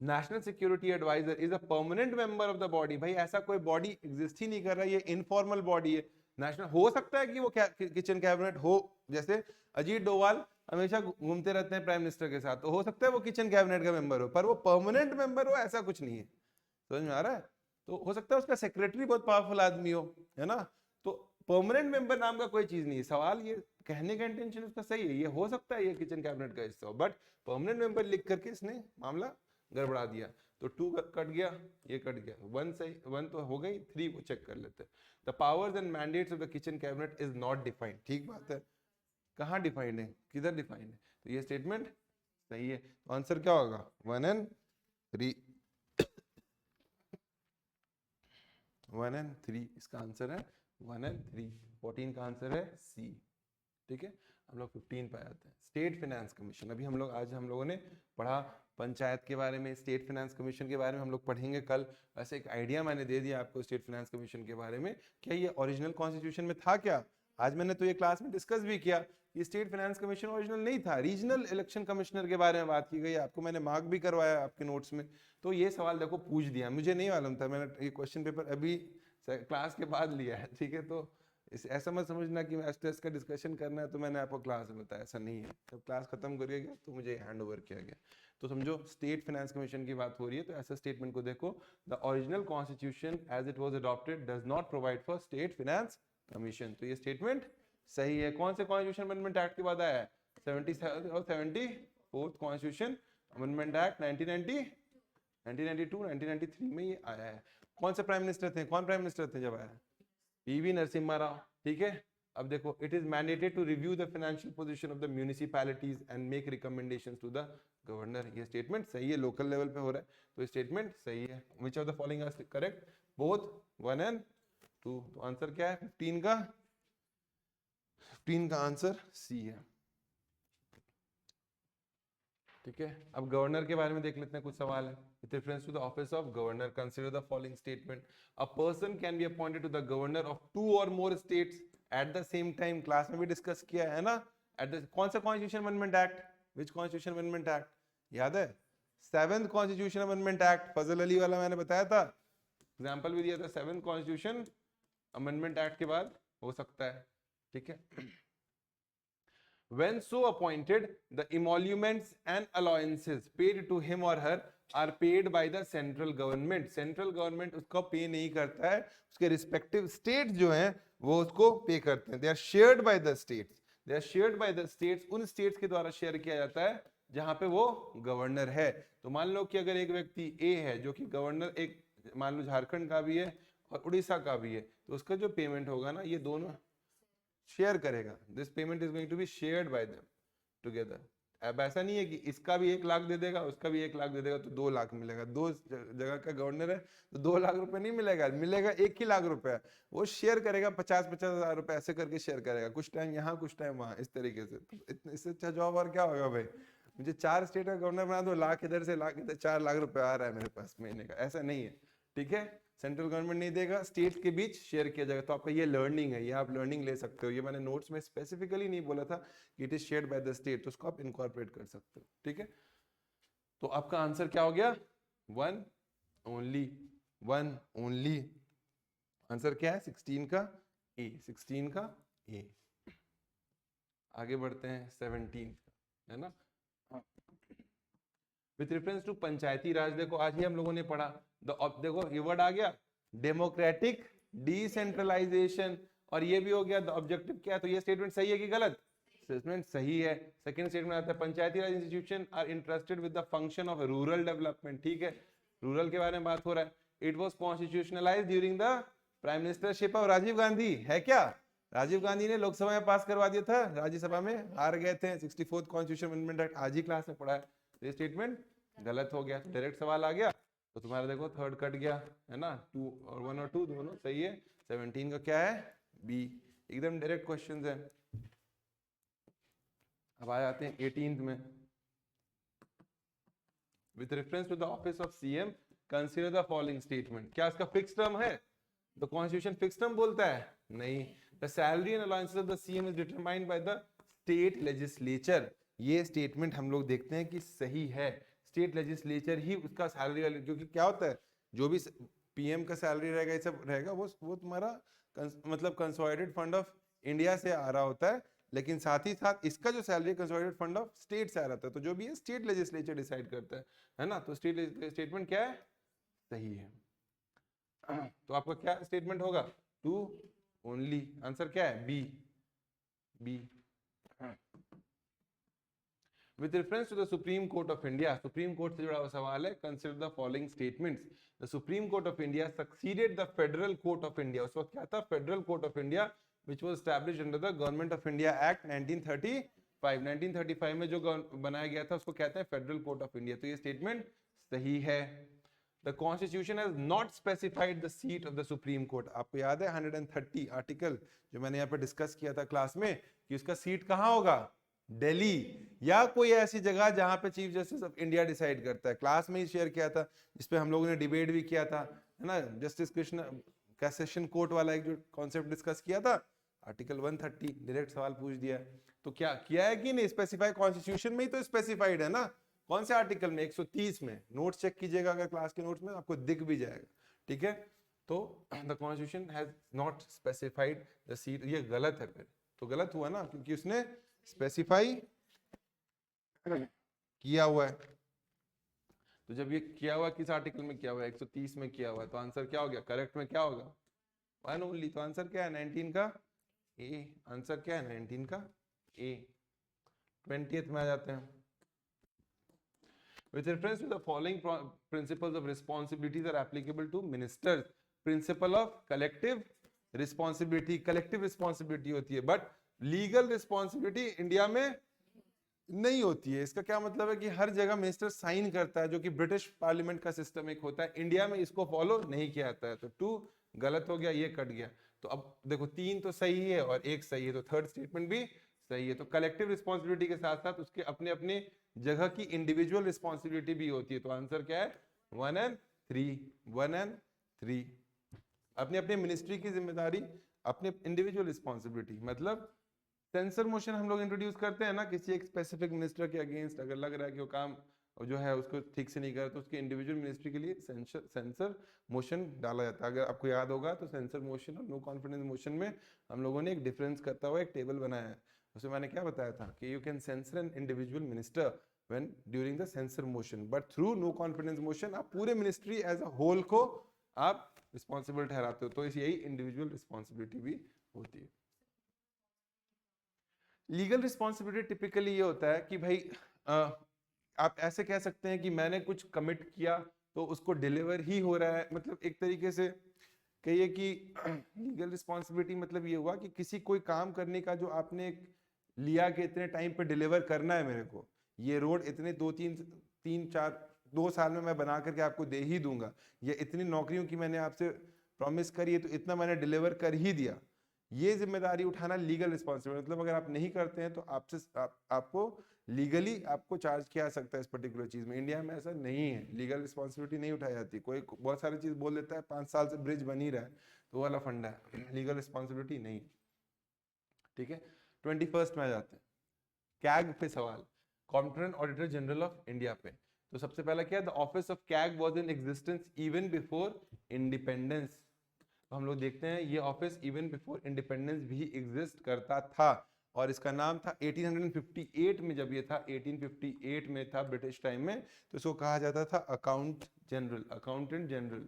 S1: National security adviser is a permanent member of the body, भाई ऐसा कोई बॉडी एग्जिस्ट ही नहीं कर रहा है, ये इनफॉर्मल बॉडी है। नेशनल हो सकता है कि वो किचन कैबिनेट हो, जैसे अजीत डोभाल हमेशा घूमते रहते हैं प्राइम मिनिस्टर के साथ, तो हो सकता है वो किचन कैबिनेट का मेंबर हो, पर वो परमानेंट मेंबर हो ऐसा कुछ नहीं है। समझ में आ रहा है? तो हो सकता है उसका सेक्रेटरी बहुत पावरफुल आदमी हो, है ना। तो परमानेंट मेंबर नाम का कोई चीज नहीं है। सवाल ये कहने का इंटेंशन उसका सही है, ये हो सकता है ये किचन कैबिनेट का हिस्सा हो, बट परमानेंट मेंबर लिख करके इसने मामला गड़बड़ा दिया। तो 2 कट गया, ये कट गया, 1 सही, 1 तो हो गई, 3 को चेक कर लेते हैं। The powers and mandates of the kitchen cabinet is not defined, ठीक बात है, कहाँ डिफाइंड है, किधर डिफाइंड है? तो ये स्टेटमेंट सही है। तो आंसर क्या होगा, 1 एंड 3। 1 एंड 3 इसका आंसर है, 1 एंड 3। 14 का आंसर है सी। ठीक है, हम लोग 15 पे आते हैं। स्टेट फाइनेंस कमीशन, अभी आज हम लोगों ने पढ़ा पंचायत के बारे में, स्टेट फाइनेंस कमीशन के बारे में हम लोग पढ़ेंगे कल। वैसे एक आइडिया मैंने दे दिया आपको स्टेट फाइनेंस कमीशन के बारे में, क्या ये ओरिजिनल कॉन्स्टिट्यूशन में था क्या? आज मैंने तो ये क्लास में डिस्कस भी किया कि स्टेट फाइनेंस कमीशन ओरिजिनल नहीं था, रीजनल इलेक्शन कमिश्नर के बारे में बात की गई, आपको मैंने मार्क भी करवाया आपके नोट्स में। तो ये सवाल देखो पूछ दिया, मुझे नहीं मालूम था, मैंने ये क्वेश्चन पेपर अभी क्लास के बाद लिया है, ठीक है। तो ऐसा मत समझना कि मैं का डिस्कशन करना है तो मैंने आपको क्लास में बताया, ऐसा नहीं है। जब क्लास खत्म कर गया तो मुझे हैंड ओवर किया गया। तो समझो स्टेट फाइनेंस कमीशन की बात हो रही है तो ऐसा स्टेटमेंट को देखो, the original constitution as it was adopted does not provide for state finance commission. तो ये स्टेटमेंट सही है। कौन से कॉन्स्टिट्यूशन अमेंडमेंट एक्ट के बाद आया है? 77 और 74th कॉन्स्टिट्यूशन अमेंडमेंट एक्ट 1992 1993 में ये आया है। कौन से प्राइम मिनिस्टर थे? कौन प्राइम मिनिस्टर थे जब आया? पीवी नरसिम्हा राव, ठीक है। अब देखो, it is mandated to review the financial position of the municipalities and make recommendations to the governor. ये स्टेटमेंट सही है, लोकल लेवल पे हो रहा है तो स्टेटमेंट सही है। Which of the following are correct? Both 1 and 2। तो आंसर क्या है 15 का? 15 का आंसर सी है, ठीक है। अब गवर्नर के बारे में देख लेते हैं, कुछ सवाल है। With reference to the office of governor, consider the following statement. A person can be appointed to the governor of 2 or more states at the same time. Class में भी डिस्कस किया है ना। कौन सा कॉन्स्टिट्यूशन अमेंडमेंट एक्ट? विच constitution amendment act याद है? 7th constitution amendment act, फजल अली वाला मैंने बताया था, एग्जाम्पल भी दिया था। 7th कॉन्स्टिट्यूशन अमेंडमेंट एक्ट के बाद हो सकता है, ठीक है। When so appointed, the emoluments and allowances paid to him or her are paid by the central government. Central government उसको पे नहीं करता है, उसके respective states जो हैं वो उसको पे करते हैं। They are shared by the states. They are shared by the states. उन states के द्वारा शेयर किया जाता है जहां पे वो गवर्नर है। तो मान लो कि अगर एक व्यक्ति ए है जो कि गवर्नर, एक मान लो झारखंड का भी है और उड़ीसा का भी है, तो उसका जो पेमेंट होगा ना, ये दोनों शेयर करेगा। This payment is going to be shared by them together. अब ऐसा नहीं है कि इसका भी 1 लाख दे देगा, उसका भी 1 लाख दे देगा तो 2 लाख मिलेगा। 2 जगह का गवर्नर है तो 2 लाख रुपए नहीं मिलेगा, मिलेगा 1 ही लाख रुपए। वो शेयर करेगा 50-50 हजार रुपए ऐसे करके शेयर करेगा, कुछ टाइम यहाँ कुछ टाइम वहां, इस तरीके से। तो इससे अच्छा जॉब और क्या होगा भाई? मुझे 4 स्टेट का गवर्नर बना दो, लाख इधर से लाख इधर, 4 लाख रुपए आ रहा है मेरे पास महीने का। ऐसा नहीं है, ठीक है। सेंट्रल गवर्नमेंट नहीं देगा, स्टेट के बीच शेयर किया जाएगा। तो आपका ये लर्निंग है, ये आप लर्निंग ले सकते हो। ये मैंने नोट्स में स्पेसिफिकली नहीं बोला था कि it is shared by the state, तो उसको आप इनकॉर्पोरेट कर सकते हो, ठीक है। तो आपका आंसर क्या हो गया? 1 ओनली, 1 ओनली। आंसर क्या है? 16 का ए, 16 का ए। आगे बढ़ते हैं 17 है ना। विथ रेफरेंस टू पंचायती राज, देखो आज ही हम लोगों ने पढ़ा, देखो ये वर्ड आ गया डेमोक्रेटिक डिसेंट्रलाइजेशन, और ये भी हो गया द ऑब्जेक्टिव क्या है। तो ये स्टेटमेंट सही है कि गलत? स्टेटमेंट सही है। सेकंड स्टेटमेंट आता है Panchayati Raj institution are interested with the function of rural development, ठीक है। रूरल के बारे में बात हो रहा है। It was constitutionalised during the prime ministership of Rajiv Gandhi, है क्या? राजीव गांधी ने लोकसभा में पास करवा दिया था, राज्यसभा में हार गए थे। 64th कॉन्स्टिट्यूशन अमेंडमेंट एक्ट आज ही क्लास में पढ़ा है। ये स्टेटमेंट गलत हो गया। डायरेक्ट सवाल आ गया तो तुम्हारा देखो थर्ड कट गया है ना, 2 और 1 और 2 दोनों सही है। 17 का क्या है? बी, एकदम डायरेक्ट क्वेश्चंस है। अब आ जाते हैं 18th में। With reference to the office of CM consider the following statement. क्या इसका फिक्स टर्म है? द कॉन्स्टिट्यूशन फिक्स टर्म बोलता है? नहीं। The salary and allowances of the CM is determined by the state legislature. ये statement हम लोग देखते हैं कि सही है। स्टेट लेजिस्लेचर ही उसका सैलरी, क्योंकि क्या होता है जो भी पीएम का सैलरी रहेगा, ये सब रहेगा, वो तुम्हारा मतलब कंसोलिडेटेड फंड ऑफ इंडिया से आ रहा होता है, लेकिन साथ ही साथ इसका जो salary consolidated fund of state से आ रहा है। तो जो भी है स्टेट लेजिस्लेचर डिसाइड करता है ना। तो स्टेट स्टेटमेंट क्या है? सही है। तो आपका क्या स्टेटमेंट होगा? 2 ओनली। आंसर क्या है? B, B. With reference to the Supreme Court of India, Supreme Court से जुड़ा हुआ सवाल है। Consider the following statements. The Supreme Court of India succeeded the Federal Court of India. उस वक्त क्या था? Federal Court of India, which was established under the Government of India Act 1935. 1935 में जो बनाया गया था उसको कहते हैं Federal Court of India. तो ये statement सही है। The constitution has not specified the seat of the supreme court. आपको याद है 130 आर्टिकल जो मैंने यहाँ पे डिस्कस किया था क्लास में कि उसका सीट कहाँ होगा, दिल्ली या कोई ऐसी जगह जहां पे chief justice of India decide करता है। क्लास में ही शेयर किया था, जिसपे हम लोगों ने डिबेट भी किया था, है ना, जस्टिस कृष्ण कैसेशन कोर्ट वाला एक जो कॉन्सेप्ट डिस्कस किया था, आर्टिकल 130 डायरेक्ट सवाल पूछ दिया है। तो क्या किया है कि नहीं, स्पेसिफाई कॉन्स्टिट्यूशन में ही तो स्पेसिफाइड है ना, कौन से आर्टिकल में, 130 में। नोट्स चेक कीजिएगा अगर क्लास के नोट्स में, आपको दिख भी जाएगा, ठीक है। तो the constitution has not specified the seat, ये गलत है, फिर तो गलत हुआ ना, क्योंकि उसने स्पेसिफाई किया हुआ है। तो जब ये किया हुआ किस आर्टिकल में किया हुआ है, 130 में किया हुआ है, तो आंसर क्या हो गया, करेक्ट में क्या होगा, 1 ओनली। तो आंसर क्या है 19 का ए, आंसर क्या है 19 का ए। 20th में आ जाते हैं। With reference to the following principles of responsibilities are applicable to ministers. Principle of collective responsibility, collective responsibility होती है, but legal responsibility इंडिया में नहीं होती है। इसका क्या मतलब है कि हर जगह मिनिस्टर साइन करता है, जो कि ब्रिटिश पार्लियामेंट का सिस्टम एक होता है, इंडिया में इसको फॉलो नहीं किया जाता है। तो 2 गलत हो गया, ये कट गया। तो अब देखो 3 तो सही है और 1 सही है, तो थर्ड स्टेटमेंट भी सही है। तो कलेक्टिव रिस्पॉन्सिबिलिटी के साथ साथ उसके अपने अपने जगह की इंडिविजुअल रिस्पॉन्सिबिलिटी भी होती है। तो आंसर क्या है 1 and 3, 1 and 3। अपने अपने मिनिस्ट्री की जिम्मेदारी, अपने इंडिविजुअल रिस्पॉन्सिबिलिटी। मतलब सेंसर मोशन हम लोग इंट्रोड्यूस करते हैं ना किसी एक स्पेसिफिक मिनिस्टर के अगेंस्ट, अगर लग रहा है कि वो काम जो है उसको ठीक से नहीं कर रहा, तो उसके इंडिविजुअल मिनिस्ट्री के लिए सेंसर मोशन डाला जाता है। अगर आपको याद होगा तो सेंसर मोशन और नो कॉन्फिडेंस मोशन में हम लोगों ने एक डिफरेंस करता हुआ एक टेबल बनाया है। उसमें मैंने क्या बताया था कि you can censor an individual minister when during the censor motion, but through no confidence motion आप पूरे मिनिस्ट्री एज अ होल को आप रिस्पॉन्सिबल ठहराते हो। तो यही इंडिविजुअल रिस्पॉन्सिबिलिटी भी होती है। लीगल रिस्पॉन्सिबिलिटी टिपिकली ये होता है कि भाई आप ऐसे कह सकते हैं कि मैंने कुछ कमिट किया तो उसको डिलीवर ही हो रहा है। मतलब एक तरीके से कहिए कि लीगल रिस्पॉन्सिबिलिटी मतलब ये हुआ कि किसी कोई काम करने का जो आपने लिया कि इतने टाइम पे डिलीवर करना है मेरे को, ये रोड इतने 2 साल में मैं बना करके आपको दे ही दूंगा, या इतनी नौकरियों की मैंने आपसे प्रॉमिस करी है तो इतना मैंने डिलीवर कर ही दिया। ये जिम्मेदारी उठाना लीगल रिस्पॉन्सिबिलिटी। मतलब अगर आप नहीं करते हैं तो आपको लीगली आपको चार्ज किया जा सकता है इस पर्टिकुलर चीज में। इंडिया में ऐसा नहीं है, लीगल रिस्पॉन्सिबिलिटी नहीं उठाई जाती। कोई बहुत सारी चीज बोल देता है 5 साल से ब्रिज बन ही रहा है, तो वाला फंडा है, लीगल रिस्पॉन्सिबिलिटी नहीं। ठीक है, 21st में आ जाते हैं। कैग पे सवाल, कॉम्प्ट्रेंट ऑडिटर जनरल ऑफ इंडिया पे। तो सबसे पहला क्या है, the office of CAG was in existence even before independence. तो हम लोग देखते हैं ये ऑफिस इवन बिफोर इंडिपेंडेंस भी एग्जिस्ट करता था, और इसका नाम था 1858 में, जब ये था 1858 में था ब्रिटिश टाइम में, तो इसको कहा जाता था account general, accountant general,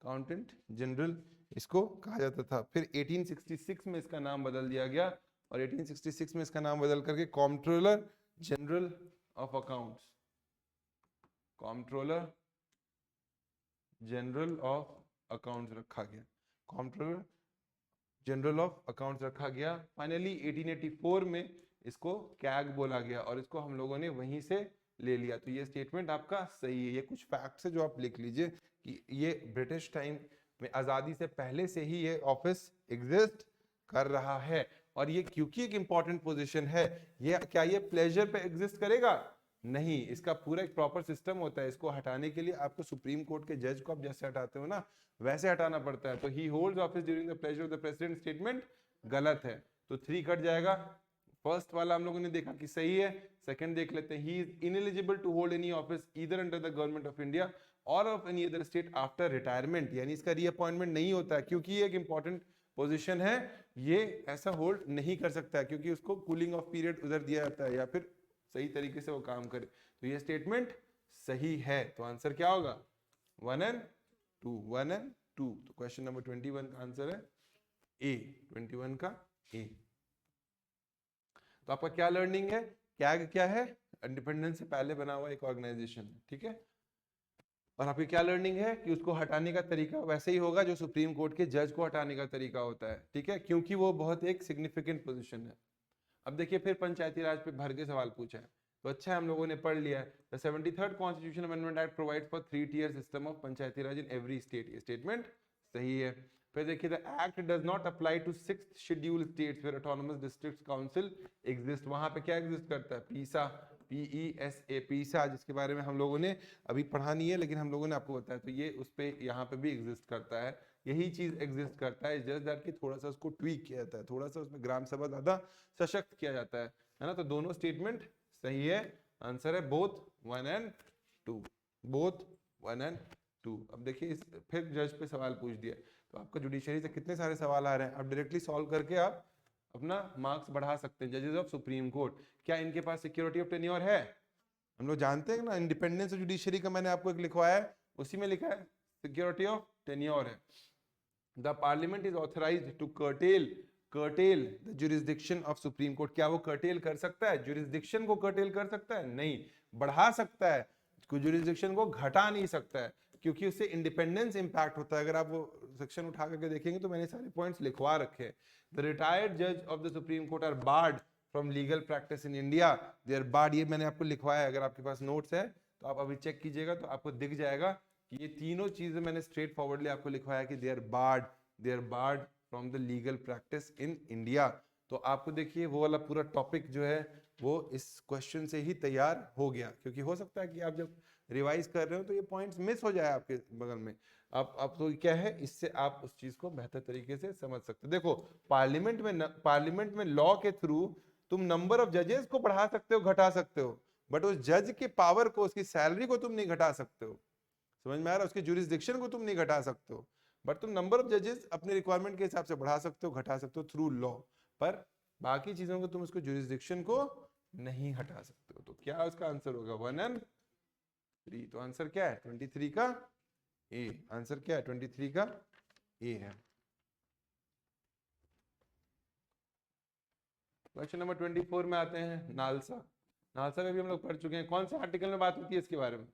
S1: accountant general इसको कहा जाता था। फिर 1866 में इसका नाम बदल दिया गया, और 1866 में इसका नाम बदल करके comptroller general of accounts, comptroller general of accounts रखा गया, कॉम्प्ट्रोलर जनरल ऑफ अकाउंट्स रखा गया। फाइनली 1884 में इसको कैग बोला गया, और इसको हम लोगों ने वहीं से ले लिया। तो ये स्टेटमेंट आपका सही है। ये कुछ फैक्ट्स है जो आप लिख लीजिए कि ये ब्रिटिश टाइम में आजादी से पहले से ही ये ऑफिस एग्जिस्ट कर रहा है। और ये क्योंकि एक इंपॉर्टेंट पोजीशन है, ये क्या ये प्लेजर पे एग्जिस्ट करेगा? नहीं, इसका पूरा एक प्रॉपर सिस्टम होता है। इसको हटाने के लिए आपको सुप्रीम कोर्ट के जज को आप जैसे हटाते हो ना, वैसे हटाना पड़ता है। तो ही holds office during the pleasure of the president statement गलत है, तो 3 कट जाएगा। फर्स्ट वाला हम लोगों ने देखा कि सही है। सेकंड देख लेते हैं, he is ineligible to hold any office either under the government of India और of any other state after retirement, यानी इसका रीअपॉइंटमेंट नहीं होता है, क्योंकि ये एक इंपॉर्टेंट पोजीशन है। ये ऐसा होल्ड नहीं कर सकता है क्योंकि उसको कूलिंग ऑफ पीरियड उधर दिया जाता है, या फिर सही तरीके से वो काम करे। तो ये स्टेटमेंट सही है। तो आंसर क्या होगा 1 and 2, 1 and 2। तो क्वेश्चन नंबर 21 का आंसर है ए, 21 का ए। तो आपका क्या लर्निंग है, कैग क्या है? इंडिपेंडेंस से पहले बना हुआ एक ऑर्गेनाइजेशन, ठीक है। और आपकी क्या लर्निंग है कि उसको हटाने का तरीका वैसे ही होगा जो सुप्रीम कोर्ट के जज को हटाने का तरीका होता है, ठीक है, क्योंकि वो बहुत एक सिग्निफिकेंट पोजीशन है। अब देखिए फिर पंचायती राज पे भर के सवाल पूछा है।
S2: तो अच्छा है हम लोगों ने पढ़ लिया है। The 73rd constitution amendment act provides for 3-tier system of Panchayati Raj in every state. ये स्टेटमेंट सही है। फिर देखिए, the act does not apply to 6th schedule states where autonomous district council exist. वहां पे क्या एग्जिस्ट करता है? पीसा, PESA, पीसा, जिसके बारे में हम लोगों ने अभी पढ़ा नहीं है लेकिन हम लोगों ने आपको बताया, तो ये उस पे यहाँ पे भी एग्जिस्ट करता है। यही चीज एग्जिस्ट करता है, जस्ट दैट कि थोड़ा सा उसको ट्वीक किया जाता है, थोड़ा सा उसमें ग्राम सभा ज्यादा सशक्त किया जाता है ना। तो दोनों स्टेटमेंट सही है। आंसर है बोथ 1 एंड 2, बोथ 1 एंड 2। अब देखिए फिर जज पे सवाल पूछ दिया, तो आपका जुडिशरी से कितने सारे सवाल आ रहे हैं, आप डायरेक्टली सॉल्व करके आप अपना मार्क्स बढ़ा सकते हैं। जजेस ऑफ सुप्रीम कोर्ट, क्या इनके पास सिक्योरिटी ऑफ टेन्योर है? हम लोग जानते हैं ना, इंडिपेंडेंस ऑफ जुडिशरी का मैंने आपको एक लिखवाया है, उसी में लिखा है सिक्योरिटी ऑफ टेन्योर है। The parliament is authorised to curtail the jurisdiction of supreme Court. क्या वो कर्टेल कर सकता है? जुरिस्डिक्शन को कर्टेल कर सकता है? नहीं। बढ़ा सकता है, जुरिस्डिक्शन को घटा नहीं सकता है, क्योंकि उससे इंडिपेंडेंस इंपैक्ट होता है। अगर आप वो सेक्शन उठा करके देखेंगे तो मैंने सारे पॉइंट्स लिखवा रखे हैं। द रिटायर्ड जज of the supreme Court are barred from legal practice in India. They are barred, ये मैंने आपको लिखवाया है, अगर आपके पास नोट्स है तो आप अभी चेक कीजिएगा तो आपको दिख जाएगा कि ये तीनों चीजें मैंने स्ट्रेट फॉरवर्डली आपको लिखवाया कि they are barred from the legal practice in India. तो आपको देखिए वो वाला पूरा टॉपिक जो है वो इस क्वेश्चन से ही तैयार हो गया, क्योंकि हो सकता है कि आप जब रिवाइज कर रहे हो तो ये पॉइंट्स मिस हो जाए आपके बगल में। आप तो क्या है, इससे आप उस चीज को बेहतर तरीके से समझ सकते हो। देखो, पार्लियामेंट में लॉ के थ्रू तुम नंबर ऑफ जजेस को बढ़ा सकते हो, घटा सकते हो, बट उस जज के पावर को, उसकी सैलरी को तुम नहीं घटा सकते हो। समझ में आ रहा है? उसके जुरिस्डिक्शन को तुम नहीं घटा सकते हो, बट तुम नंबर ऑफ जजेस अपने रिक्वायरमेंट के हिसाब से बढ़ा सकते हो, घटा सकते हो थ्रू लॉ। पर बाकी चीजों को तुम उसको जुरिस्डिक्शन को नहीं हटा सकते हो। तो क्या उसका आंसर होगा? 1 एंड 3। तो आंसर क्या है? 23 का ए। आंसर क्या है? 23 का ए है। क्वेश्चन नंबर 24 में आते हैं। नालसा में भी हम लोग पढ़ चुके हैं। कौन से आर्टिकल में बात होती है इसके बारे में?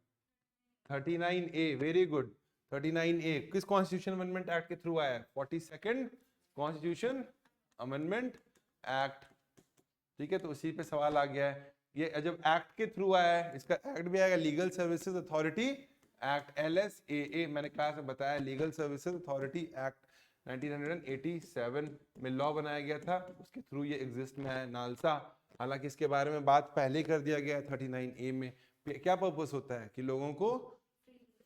S2: 39A। Very good. 39A किस कॉन्स्टिट्यूशन अमेंडमेंट एक्ट के थ्रू आया है? 42nd constitution amendment act. ठीक है, तो उसी पे सवाल आ गया है। ये जब एक्ट के थ्रू आया है, इसका एक्ट भी आएगा legal services authority act, LSAA। मैंने क्लास में बताया, लीगल सर्विसेज अथॉरिटी एक्ट 1987 में लॉ बनाया गया था, उसके थ्रू ये एग्जिस्ट में है नालसा। हालांकि इसके बारे में बात पहले कर दिया गया है 39A में। क्या पर्पस होता है? कि लोगों को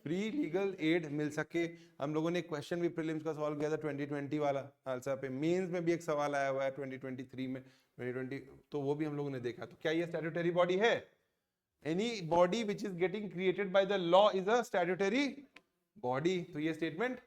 S2: फ्री लीगल एड मिल सके। हम लोगों ने क्वेश्चन भी प्रीलिम्स का सॉल्व किया था 2020 वाला नालसा पे। मेंस में भी एक सवाल आया हुआ है 2023 में, 2020, तो वो भी हम लोगों ने देखा। तो क्या ये स्टैट्यूटरी बॉडी है? Any body which is getting created by the law is a statutory body. तो ये स्टेटमेंट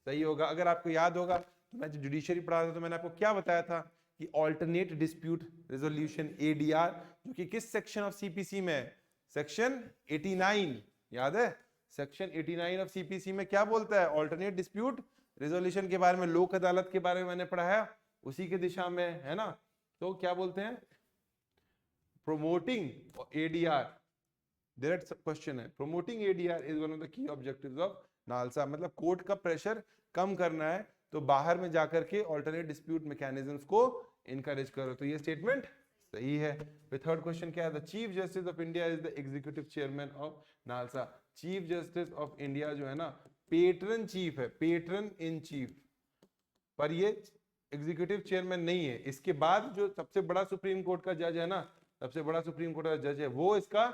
S2: सही होगा। अगर आपको याद होगा तो मैं जुडिशरी पढ़ा था तो मैंने आपको क्या बताया था कि ऑल्टरनेट डिस्प्यूट रेजोल्यूशन ADR, जो कि किस सेक्शन ऑफ CPC में है? सेक्शन 89। याद है? सेक्शन 89 ऑफ CPC में क्या बोलता है? ऑल्टरनेट डिस्प्यूट रेजोल्यूशन के बारे में, लोक अदालत के बारे में मैंने पढ़ाया, उसी के दिशा में है ना। तो क्या बोलते हैं? Promoting ADR। डायरेक्ट क्वेश्चन है। Promoting ADR is one of the key objectives of NALSA. मतलब कोर्ट का प्रेशर कम करना है तो बाहर में जाकर के ऑल्टरनेट डिस्प्यूट मैकेनिज्म्स को इनकरेज करो। तो ये स्टेटमेंट सही है। फिर थर्ड क्वेश्चन क्या है? The chief justice of India is the executive chairman of NALSA. Chief justice of India जो है ना, पेट्रन चीफ है, पेट्रन इन चीफ, पर ये एग्जीक्यूटिव चेयरमैन नहीं है। इसके बाद जो सबसे बड़ा सुप्रीम कोर्ट का जज है ना, सबसे बड़ा सुप्रीम कोर्ट का जज है, वो इसका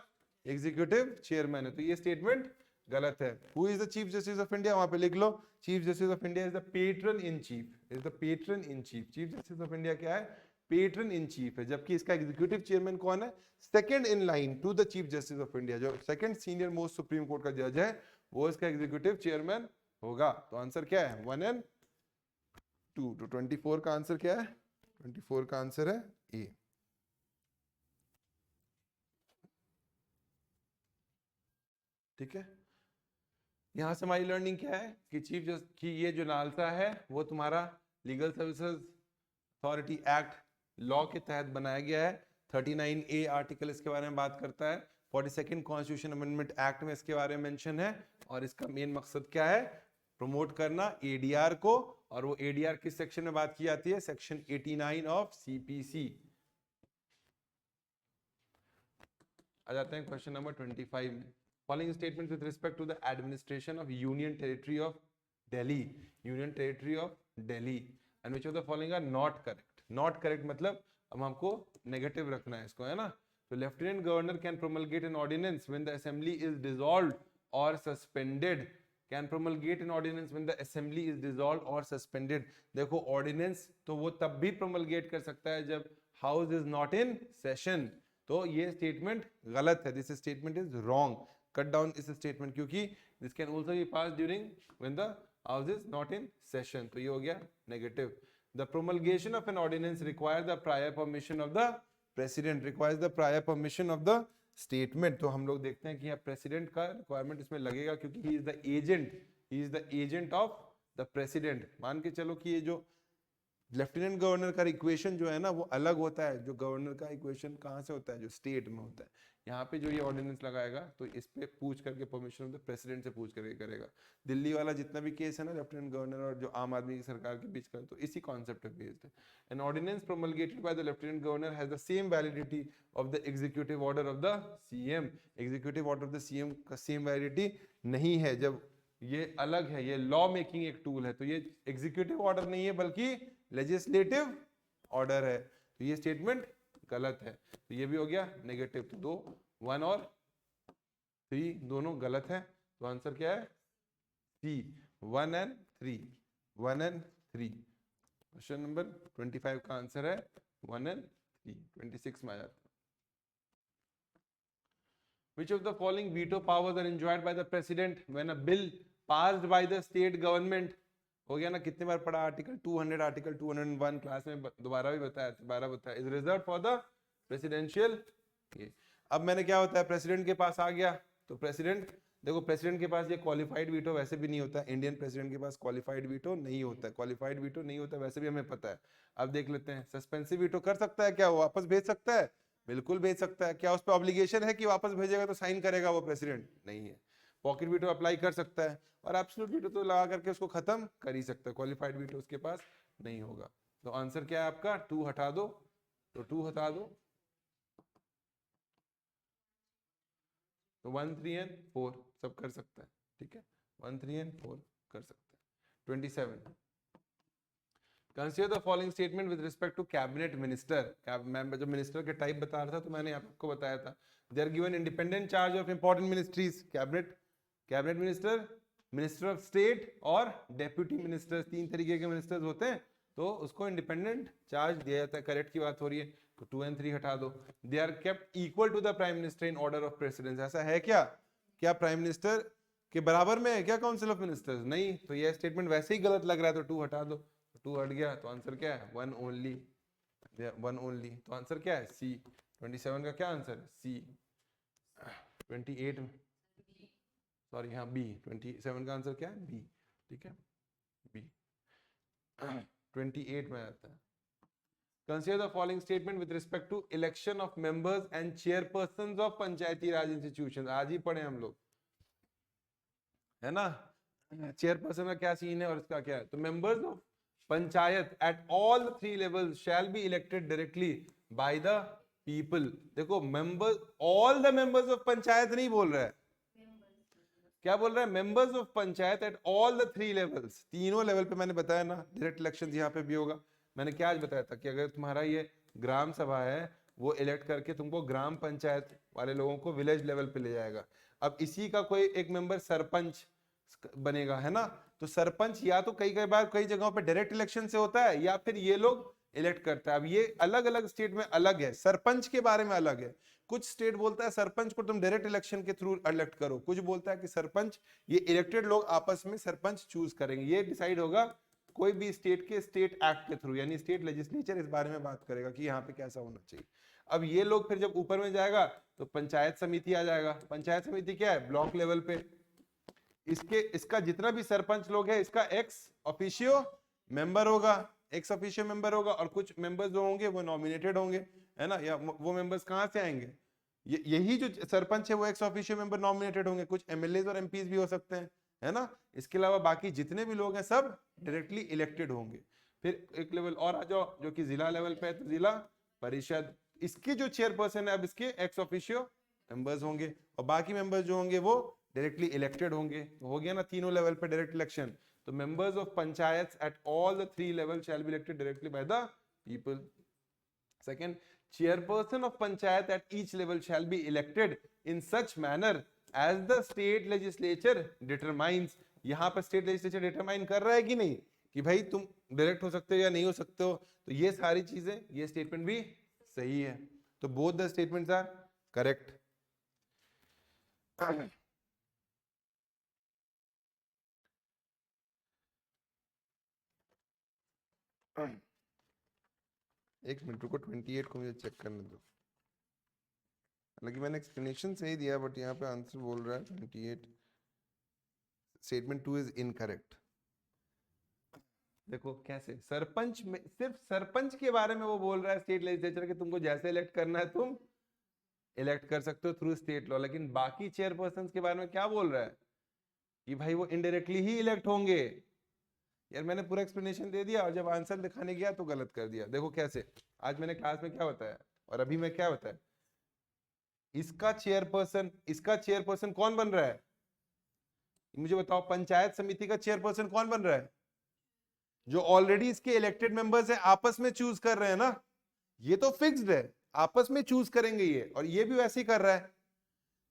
S2: एग्जीक्यूटिव चेयरमैन है। तो ये स्टेटमेंट गलत है। Who is the chief justice of India? वहां पे लिख लो, chief justice of India is the patron in chief, is the patron in chief. Chief justice of India क्या है? पेट्रन इन चीफ है। जबकि इसका एग्जीक्यूटिव चेयरमैन कौन है? Second in line to the chief justice of India, जो second senior most supreme court का जज है, वो इसका एग्जीक्यूटिव चेयरमैन होगा। तो आंसर क्या है? 1 एंड 2। तो 24 का आंसर क्या है? 24 का आंसर है ए। ठीक है, यहां से हमारी लर्निंग क्या है कि चीफ जस्टिस की ये जो नालसा है वो तुम्हारा legal services authority act law के तहत बनाया गया है। 39A आर्टिकल इसके बारे में बात करता है। 42nd कॉन्स्टिट्यूशन अमेंडमेंट एक्ट में इसके बारे में मेंशन है। और इसका मेन मकसद क्या है? प्रमोट करना ADR को। और वो ADR किस सेक्शन में बात की जाती है? Section 89 of CPC। आ जाते हैं क्वेश्चन नंबर 25 में। Following statement with respect to the administration of union territory of Delhi, union territory of Delhi, and which of the following are not correct. Not correct मतलब अब हमको नेगेटिव रखना है इसको, है ना। तो lieutenant governor can promulgate an ordinance when the assembly is dissolved और suspended, can promulgate an ordinance when the assembly is dissolved और सस्पेंडेड। देखो ऑर्डिनेंस तो वो तब भी प्रोमलगेट कर सकता है जब house is not in session, तो ये स्टेटमेंट गलत है, this statement is wrong, cut down इस स्टेटमेंट, क्योंकि this can also be pass during when the house is not in session, तो ये हो गया negative. The promulgation of an ordinance require the prior permission of the president, requires the prior permission of the statement. तो हम लोग देखते हैं कि यहाँ प्रेसिडेंट का रिक्वायरमेंट इसमें लगेगा क्योंकि ही is the agent, he is the agent of the president. मान के चलो कि ये जो लेफ्टिनेंट गवर्नर का इक्वेशन जो है ना वो अलग होता है, जो गवर्नर का इक्वेशन कहाँ से होता है, जो स्टेट में होता है। यहाँ पे जो ये ऑर्डिनेंस लगाएगा तो इस पे पूछ करके परमिशन ऑफ द प्रेसिडेंट से पूछ करके करेगा। दिल्ली वाला जितना भी केस है ना लेफ्टिनेंट गवर्नर और जो आम आदमी की सरकार के बीच का, तो इसी कॉन्सेप्ट पे बेस्ड है। An ordinance promulgated by the lieutenant governor has the same validity of the executive order of the CM. Executive order of the CM का सेम वैलिडिटी नहीं है, जब ये अलग है, ये लॉ मेकिंग एक टूल है, तो ये एग्जीक्यूटिव ऑर्डर नहीं है बल्कि लेजिस्लेटिव ऑर्डर है, तो ये स्टेटमेंट गलत है, तो ये भी हो गया नेगेटिव। तो 2, 1 और 3 दोनों गलत है, तो आंसर क्या है सी, 1 and 3, 1 and 3। क्वेश्चन नंबर 25 का आंसर है 1 and 3। 26 में आ जाता है। Which of the following veto powers are enjoyed by the president when a bill passed by the state government? हो गया ना, कितने बार पढ़ा आर्टिकल 200, आर्टिकल 201 क्लास में दोबारा भी बताया, दोबारा बताया। Is reserve for the presidential. अब मैंने क्या होता है, प्रेसिडेंट के पास आ गया, तो प्रेसिडेंट देखो, प्रेसिडेंट के पास ये क्वालिफाइड वीटो वैसे भी नहीं होता, इंडियन प्रेसिडेंट के पास क्वालिफाइड वीटो नहीं होता है, क्वालिफाइड वीटो नहीं होता वैसे भी हमें पता है। अब देख लेते हैं, सस्पेंसिव वीटो कर सकता है क्या, वो वापस भेज सकता है, बिल्कुल भेज सकता है। क्या उस पर ऑब्लिगेशन है कि वापस भेजेगा तो साइन करेगा वो प्रेसिडेंट, नहीं है। पॉकेट वीटो अप्लाई कर सकता है, और एब्सोल्यूट वीटो तो लगा करके उसको खत्म कर ही सकता है, क्वालिफाइड वीटो उसके पास नहीं होगा। तो आंसर क्या है आपका, 2 हटा दो, तो 2 हटा दो, तो 1, 3 and 4 सब कर सकता है, ठीक है, 1, 3 and 4 कर सकता है। 27, consider the following statement with respect to cabinet minister. मैं जब मिनिस्टर के टाइप बता रहा था तो मैंने आपको बताया था, they are given independent charge of important ministries, cabinet minister, minister of state और डेप्यूटी मिनिस्टर्स, 3 तरीके के मिनिस्टर्स होते हैं, तो उसको इंडिपेंडेंट चार्ज दिया जाता है। करेक्ट की बात हो रही है, तो 2 and 3 हटा दो। They are kept equal to the prime minister in order of precedence, ऐसा है क्या, क्या प्राइम मिनिस्टर के बराबर में है क्या काउंसिल ऑफ मिनिस्टर्स, नहीं, तो यह स्टेटमेंट वैसे ही गलत लग रहा है, तो 2 हटा दो, 2 हट गया, तो आंसर क्या है 1 ओनली, 1 ओनली, तो आंसर क्या है सी। 27 का क्या आंसर है सी। 28 में सॉरी हाँ बी, 27 का आंसर क्या है बी, ठीक है बी। 28 में आता है, consider the following statement with respect to election of members and chairpersons of Panchayati Raj institutions. आज ही पढ़े हम लोग, है ना, चेयरपर्सन का क्या सीन है और इसका क्या है। तो members of panchayat at all 3 levels shall be elected directly by the people. देखो members, all the members of panchayat नहीं बोल रहा है, क्या बोल रहा है, members of panchayat at all the 3 levels, तीनों लेवल पे। मैंने बताया ना डायरेक्ट इलेक्शन यहाँ पे भी होगा, मैंने क्या आज बताया था कि अगर तुम्हारा ये ग्राम सभा है वो इलेक्ट करके तुमको ग्राम पंचायत वाले लोगों को विलेज लेवल पे ले जाएगा। अब इसी का कोई एक मेंबर सरपंच बनेगा, है ना, तो सरपंच या तो कई बार कई जगहों पे डायरेक्ट इलेक्शन से होता है या फिर ये लोग इलेक्ट करता है। अब ये अलग अलग स्टेट में अलग है, सरपंच के बारे में अलग है। कुछ स्टेट बोलता है सरपंच को तुम डायरेक्ट इलेक्शन के थ्रू इलेक्ट करो, कुछ बोलता है कि सरपंच, ये इलेक्टेड लोग आपस में सरपंच चूज करेंगे। ये डिसाइड होगा कोई भी स्टेट के स्टेट एक्ट के थ्रू, यानी स्टेट लेजिस्लेचर इस बारे में बात करेगा कि यहाँ पे कैसा होना चाहिए। अब ये लोग फिर जब ऊपर में जाएगा तो पंचायत समिति आ जाएगा। पंचायत समिति क्या है, ब्लॉक लेवल पे, इसका जितना भी सरपंच लोग है इसका एक्स ऑफिशियो मेंबर होगा, एक्स ऑफिशियो मेंबर होगा, और कुछ मेंबर्स जो होंगे वो नॉमिनेटेड होंगे, है ना, या वो मेंबर्स कहाँ से आएंगे, यही जो सरपंच है वो एक्स ऑफिशियो मेंबर नॉमिनेटेड होंगे, कुछ एमएलए और एमपीज भी हो सकते हैं, है ना। इसके अलावा बाकी जितने भी लोग हैं सब डायरेक्टली इलेक्टेड होंगे। फिर एक लेवल और आ जाओ जो कि जिला लेवल पे है, तो जिला परिषद, इसकी जो चेयरपर्सन है अब इसके एक्स ऑफिशियो मेंबर्स होंगे और बाकी मेंबर्स जो होंगे वो डायरेक्टली इलेक्टेड होंगे। तो हो गया ना तीनों लेवल पे डायरेक्ट इलेक्शन। तो members of panchayat at all the 3 level shell be elected directly by the people. Second, chairperson of panchayat at each level shall be elected in such manner as the state legislature determines। यहाँ पर state legislature determine कर रहा है कि नहीं कि भाई तुम डायरेक्ट हो सकते हो या नहीं हो सकते हो। तो ये सारी चीजें, ये स्टेटमेंट भी सही है। तो both the statements are correct. एक मिनट रुको, 28 को मुझे चेक करने दो। हालांकि मैंने एक्सप्लेनेशन सही दिया बट यहाँ पे आंसर बोल रहा है 28 स्टेटमेंट 2 इज इनकरेक्ट। देखो कैसे, सरपंच में सिर्फ सरपंच के बारे में वो बोल रहा है स्टेट लेजिस्लेचर के तुमको जैसे इलेक्ट करना है तुम इलेक्ट कर सकते हो थ्रू स्टेट लॉ, लेकिन बाकी चेयरपर्सन के बारे में क्या बोल रहा है कि भाई वो इनडायरेक्टली ही इलेक्ट होंगे। यार मैंने पूरा एक्सप्लेनेशन दे दिया और जब आंसर दिखाने गया तो गलत कर दिया। देखो कैसे, आज मैंने क्लास में क्या बताया और अभी मैं क्या बताया। इसका चेयरपर्सन कौन बन रहा है, मुझे बताओ। पंचायत समिति का चेयरपर्सन कौन बन रहा है, जो ऑलरेडी इसके इलेक्टेड मेंबर्स है आपस में चूज कर रहे हैं ना। ये तो फिक्स्ड है, आपस में चूज करेंगे ये, और ये भी वैसे ही कर रहा है।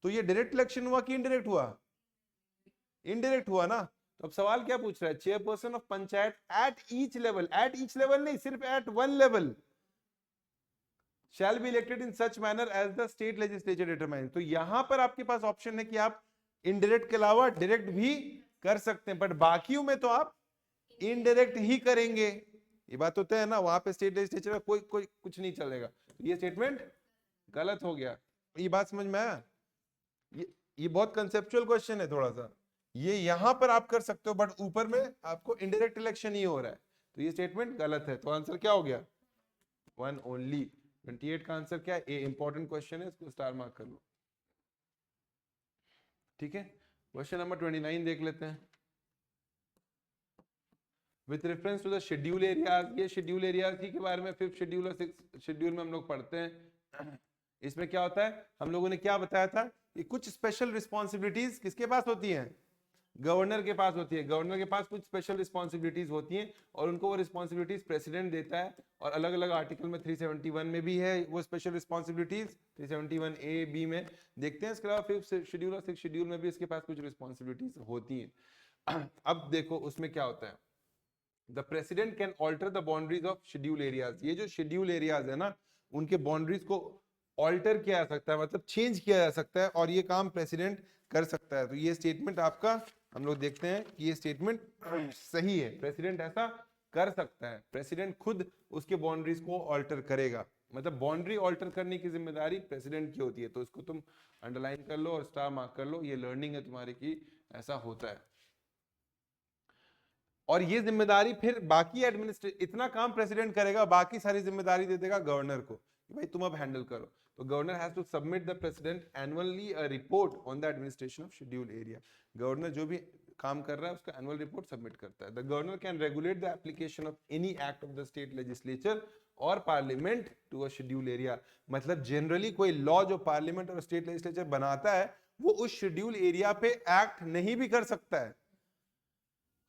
S2: तो ये डायरेक्ट इलेक्शन हुआ कि इनडायरेक्ट हुआ, इनडायरेक्ट हुआ ना। तो अब सवाल क्या पूछ रहा है, chairperson of panchayat at each level नहीं, सिर्फ at one level shall be elected in such manner as the state legislature determines। तो यहां पर आपके पास ऑप्शन है कि आप इनडायरेक्ट के अलावा डायरेक्ट भी कर सकते हैं, बट बाकियों में तो आप इनडायरेक्ट ही करेंगे। ये बात होता है ना, वहां पे स्टेट लेजिस्लेचर कोई कुछ नहीं चलेगा। तो ये स्टेटमेंट गलत हो गया। ये बात समझ में आया। ये बहुत कंसेप्चुअल क्वेश्चन है थोड़ा सा। ये यहां पर आप कर सकते हो बट ऊपर में आपको इनडायरेक्ट इलेक्शन ही हो रहा है। तो ये स्टेटमेंट गलत है। तो आंसर क्या हो गया, 1 ओनली। 28 का आंसर क्या है, ए इंपॉर्टेंट क्वेश्चन है, इसको स्टार मार्क कर लो। ठीक है, क्वेश्चन नंबर 29 देख लेते हैं। With reference to the schedule areas, ये शेड्यूल एरियाज के बारे में 5th शेड्यूल और 6th शेड्यूल में हम लोग पढ़ते हैं। इसमें क्या होता है, हम लोगों ने क्या बताया था कि कुछ स्पेशल रिस्पॉन्सिबिलिटीज किसके पास होती हैं, गवर्नर के पास होती है। गवर्नर के पास कुछ स्पेशल रिस्पॉन्सिबिलिटीज होती हैं और उनको वो रिस्पॉन्सिबिलिटीज प्रेसिडेंट देता है, और अलग अलग आर्टिकल में 371 में भी है वो स्पेशल रिस्पॉन्सिबिलिटीज, 371 ए बी में देखते हैं। इसके अलावा 5th शेड्यूल और 6th शेड्यूल में भी इसके पास कुछ रिस्पॉन्सिबिलिटीज होती हैं। अब देखो उसमें क्या होता है, the president can alter the boundaries of schedule areas. ये जो शेड्यूल एरियाज है ना, उनके बाउंड्रीज को ऑल्टर किया जा सकता है, मतलब चेंज किया जा सकता है, और ये काम प्रेसिडेंट कर सकता है। तो ये स्टेटमेंट आपका, हम लोग देखते हैं कि ये स्टेटमेंट सही है। प्रेसिडेंट ऐसा कर सकता है, प्रेसिडेंट खुद उसके बाउंड्रीज को ऑल्टर करेगा, मतलब बाउंड्री ऑल्टर करने की जिम्मेदारी प्रेसिडेंट की होती है। तो इसको तुम अंडरलाइन कर लो और स्टार मार्क कर लो, ये लर्निंग है तुम्हारी की ऐसा होता है। और ये जिम्मेदारी फिर बाकी इतना काम प्रेसिडेंट करेगा, बाकी सारी जिम्मेदारी दे देगा गवर्नर को कि भाई तुम अब हैंडल करो। तो governor has to submit the president annually a report on the administration of schedule area. Governor जो भी काम कर रहा है उसका एनुअल रिपोर्ट सबमिट करता है। The governor can regulate the application of any act of the state legislature और parliament to a schedule area. मतलब जनरली कोई लॉ जो पार्लियामेंट और स्टेट लेजिस्लेचर बनाता है वो उस शेड्यूल एरिया पे एक्ट नहीं भी कर सकता है।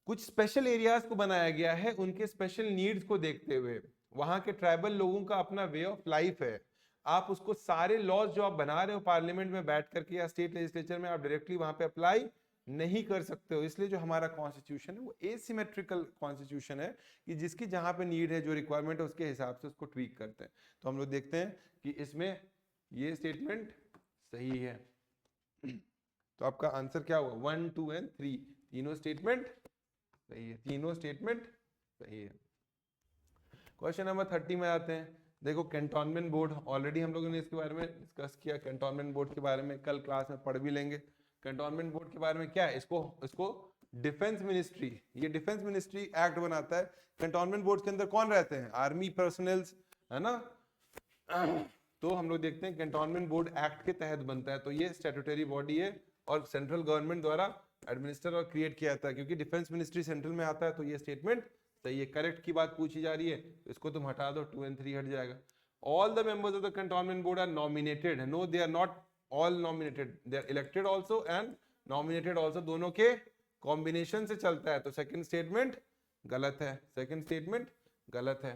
S2: कुछ स्पेशल एरियाज को बनाया गया है उनके स्पेशल नीड्स को देखते हुए, वहां के ट्राइबल लोगों का अपना वे ऑफ लाइफ है। आप उसको सारे लॉज जो आप बना रहे हो पार्लियामेंट में बैठ करके या स्टेट लेजिस्लेचर में, आप डायरेक्टली वहां पे अप्लाई नहीं कर सकते हो। इसलिए जो हमारा कॉन्स्टिट्यूशन है वो एसिमेट्रिकल कॉन्स्टिट्यूशन है कि जिसकी जहां पे नीड है, जो रिक्वायरमेंट है, उसके हिसाब से उसको ट्वीक करते हैं। तो हम लोग देखते हैं कि इसमें ये स्टेटमेंट सही है। तो आपका आंसर क्या हुआ, 1, 2 एंड 3 तीनों स्टेटमेंट सही है, तीनों स्टेटमेंट सही है। क्वेश्चन नंबर 30 में आते हैं। देखो कैंटोनमेंट बोर्ड, ऑलरेडी हम लोगों ने इसके बारे में डिस्कस किया। कैंटोनमेंट बोर्ड के बारे में कल क्लास में पढ़ भी लेंगे। कैंटोनमेंट बोर्ड के बारे में क्या है, इसको डिफेंस मिनिस्ट्री, ये डिफेंस मिनिस्ट्री एक्ट बनाता है। कैंटोनमेंट बोर्ड के अंदर कौन रहते हैं, आर्मी पर्सनल्स, है ना। तो हम लोग देखते हैं कैंटोनमेंट बोर्ड एक्ट के तहत बनता है। तो ये स्टैट्यूटरी बॉडी है और सेंट्रल गवर्नमेंट द्वारा एडमिनिस्टर और क्रिएट किया जाता है। क्योंकि डिफेंस मिनिस्ट्री सेंट्रल में आता है तो ये स्टेटमेंट सही है। करेक्ट की बात पूछी जा रही है तो इसको तुम हटा दो, 2 and 3 हट जाएगा। All the members of the cantonment board are nominated, no they are not all nominated, they are elected also and nominated also, दोनों के कॉम्बिनेशन से चलता है, तो सेकंड स्टेटमेंट गलत है, सेकंड स्टेटमेंट गलत है।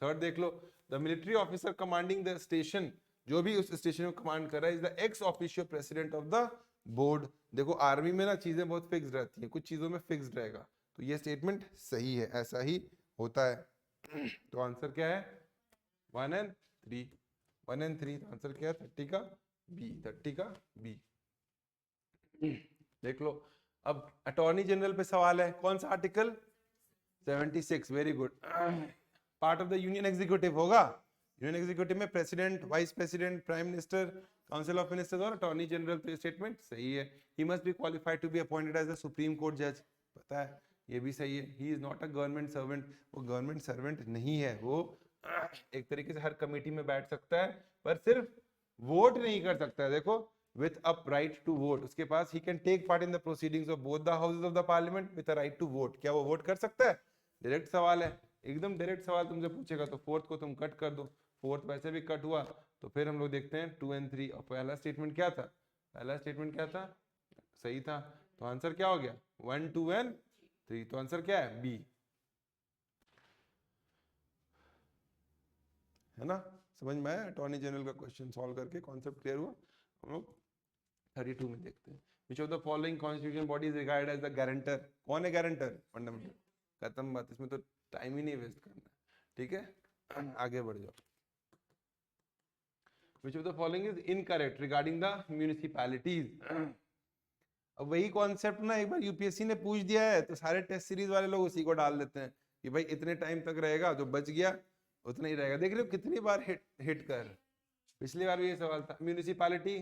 S2: थर्ड देख लो, the military officer commanding the station, जो भी उस स्टेशन को कमांड कर रहा है, is the ex officio president of the board. देखो आर्मी में ना चीजें बहुत फिक्स्ड रहती हैं, कुछ चीजों में फिक्स्ड रहेगा, तो ये स्टेटमेंट सही है, ऐसा ही होता है। तो आंसर क्या है 1 and 3, 1 and 3, तो आंसर क्या है 30 का बी, 30 का बी। देख लो, अब अटॉर्नी जनरल पे सवाल है, कौन सा article 76, very good. Part of the union executive होगा, यूनियन एग्जीक्यूटिव में president, vice president, prime minister, council of ministers और अटॉर्नी जनरल, तो ये स्टेटमेंट सही है। He must be qualified to be appointed as the supreme Court जज, पता है, ये भी सही है। He is not a government servant, वो गवर्नमेंट सर्वेंट नहीं है, वो एक तरीके से हर कमेटी में बैठ सकता है पर सिर्फ वोट नहीं कर सकता है। देखो, with a right to vote, उसके पास he can take part in the proceedings of both the houses of the parliament with a right to vote, क्या वो वोट कर सकता है? डायरेक्ट सवाल है, एकदम डायरेक्ट सवाल तुमसे पूछेगा, तो फोर्थ को तुम कट कर दो, फोर्थ वैसे भी कट हुआ, तो फिर हम लोग देखते हैं 2 and 3। और पहला स्टेटमेंट क्या था, पहला स्टेटमेंट क्या था, सही था, तो आंसर क्या हो गया 1, 2 and 3, तो आंसर क्या है बी, है ना। समझ में आया अटॉर्नी जनरल का क्वेश्चन सॉल्व करके, कॉन्सेप्ट क्लियर हुआ। हम लोग 32 में देखते हैं, which of the following constitution body is regarded as the guarantor, कौन है guarantor, फंडामेंटल, खत्म बात, इसमें तो टाइम ही नहीं वेस्ट करना, ठीक है, आगे बढ़ जाओ। Which of the following is incorrect regarding the municipalities, अब वही कॉन्सेप्ट ना एक बार यूपीएससी ने पूछ दिया है, तो सारे टेस्ट सीरीज वाले लोग उसी को डाल देते हैं कि भाई इतने टाइम तक रहेगा, जो बच गया उतना ही रहेगा। देख रहे हो कितनी बार हिट कर, पिछली बार भी ये सवाल था। Municipality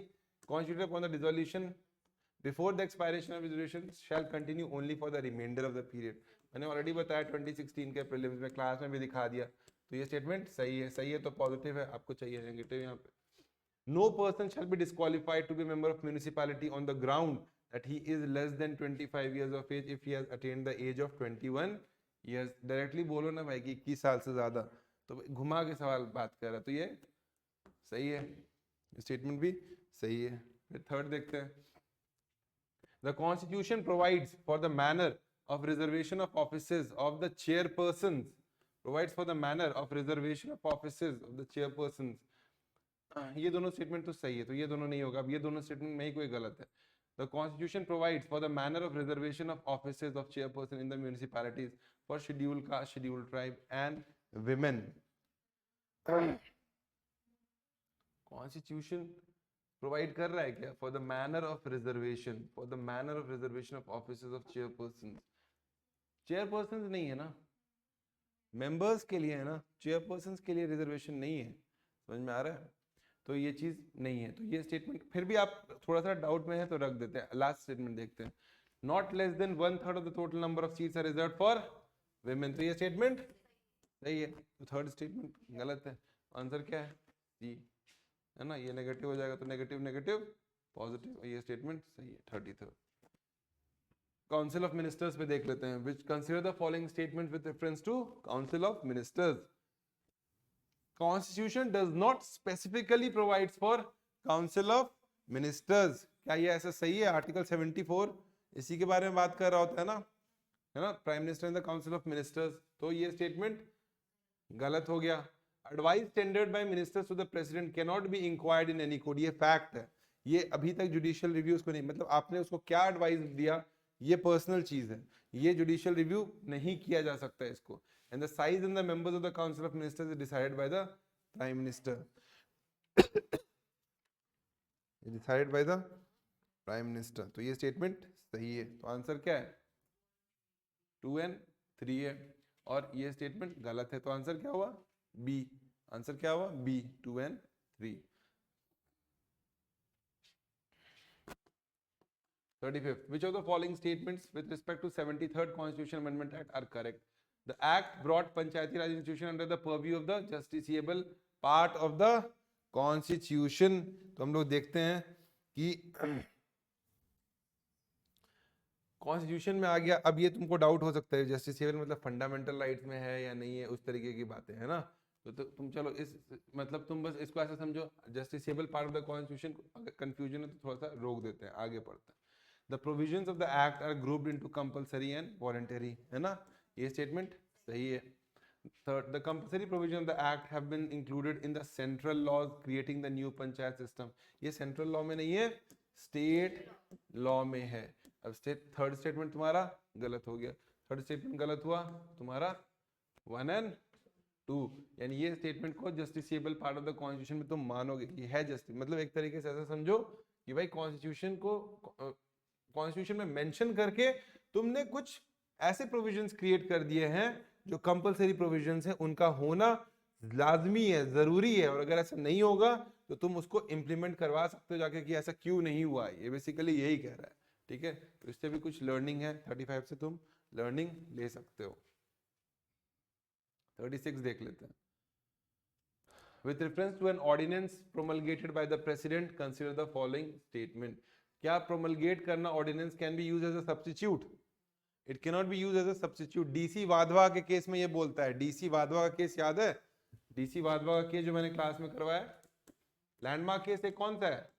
S2: constituted upon the dissolution before the expiration of dissolution shall continue only for the remainder of the period, मैंने ऑलरेडी बताया 2016 के प्रीलिम्स में, क्लास में भी दिखा दिया, तो ये स्टेटमेंट सही है, सही है तो पॉजिटिव है, आपको चाहिए नेगेटिव यहाँ पे। No person shall be disqualified to be a member of municipality on the ground that he is less than 25 years of age if he has attained the age of 21 years, directly बोलो ना भाई कि 21 साल से ज्यादा, तो घुमा के सवाल बात कर रहा, तो ये सही है, स्टेटमेंट भी सही है। फिर थर्ड देखते हैं, the constitution provides for the manner of reservation of offices of the chairperson, provides for the manner of reservation of offices of the chairperson, ये दोनों स्टेटमेंट तो सही है, तो ये दोनों नहीं होगा, अब ये दोनों स्टेटमेंट में ही कोई गलत है। The constitution provides for the manner of reservation of offices of chairperson in the municipalities for scheduled caste, scheduled tribe and women, constitution provide कर रहा है क्या, for the manner of reservation, for the manner of reservation of offices of chairperson, chairperson नहीं है ना, members के लिए है ना, चेयरपर्सन के लिए रिजर्वेशन नहीं है, समझ में आ रहा है, तो ये चीज नहीं है, तो ये स्टेटमेंट फिर भी आप थोड़ा सा डाउट में है तो रख देते हैं। लास्ट स्टेटमेंट देखते हैं, not less than 1/3 of the total number of seats are reserved for women, तो ये स्टेटमेंट सही है, तो थर्ड स्टेटमेंट गलत है, आंसर क्या है सी, है ना, ये नेगेटिव हो जाएगा, तो नेगेटिव नेगेटिव पॉजिटिव, ये स्टेटमेंट सही है। 33 काउंसिल ऑफ मिनिस्टर्स पे देख लेते हैं, which consider the following statement with reference to council of ministers. Constitution does not specifically provides for council of ministers, क्या ये ऐसा सही है? आर्टिकल 74 इसी के बारे में बात कर रहा होता है ना, prime minister in the council of ministers, तो ये स्टेटमेंट गलत हो गया। Advice tendered by ministers to the president can not be inquired in any court, ये फैक्ट है, ये अभी तक जुडिशियल रिव्यूज को नहीं, मतलब आपने उसको क्या एडवाइस दिया ये पर्सनल चीज है, ये जुडिशियल रिव्यू नहीं किया जा सकता है इसको। And the size and the members of the council of ministers is decided by the prime minister, decided by the prime minister, तो ये स्टेटमेंट सही है, तो आंसर क्या है 2 and 3 है, और ये स्टेटमेंट गलत है, तो आंसर क्या हुआ बी, आंसर क्या हुआ B, 2 and 3। 35th, which of the following statements with respect to 73rd Constitution Amendment Act are correct? The act brought Panchayati Raj institution under the purview of the justiciable part of the Constitution, तो हम लोग देखते हैं कि constitution में आ गया। अब ये तुमको डाउट हो सकता है जस्टिसेबल मतलब फंडामेंटल राइट्स में है या नहीं है, उस तरीके की बातें है ना, तो तुम चलो इस मतलब तुम बस इसको ऐसा समझो, justiciable part of the constitution, अगर कंफ्यूजन है तो थोड़ा सा रोक देते हैं, आगे पढ़ते हैं। The provisions of the act are grouped into compulsory and voluntary, है ना, ये स्टेटमेंट सही है। Third, the compulsory provision of the act have been included in the central laws creating the new panchayat system. ये central law में नहीं है, state law में है। अब थर्ड स्टेटमेंट तुम्हारा गलत हो गया, थर्ड स्टेटमेंट गलत हुआ तुम्हारा 1 and 2, यानी ये स्टेटमेंट को justiciable part of the constitution में तुम मानोगे, ये है जस्टिस, मतलब एक तरीके से ऐसा समझो कि भाई कॉन्स्टिट्यूशन को कॉन्स्टिट्यूशन में मेंशन करके तुमने कुछ ऐसे प्रोविजंस क्रिएट कर दिए हैं जो कंपलसरी प्रोविजंस हैं, उनका होना लाजमी है, जरूरी है, और अगर ऐसा नहीं होगा तो तुम उसको इंप्लीमेंट करवा सकते हो जाके कि ऐसा क्यों नहीं हुआ, ये बेसिकली यही कह रहा है। ठीक है, तो इससे भी कुछ लर्निंग है, 35 से तुम लर्निंग ले सकते हो। 36 देख लेते हैं। With reference to an ordinance promulgated by the president, consider the following statement. क्या promulgate करना ordinance can be used as a substitute? It cannot be used as a substitute. DC Wadhwa के केस में ये बोलता है, डीसी वाधवा का case याद है? डीसी वाधवा का केस जो मैंने क्लास में करवाया, लैंडमार्क केस एक कौन सा है?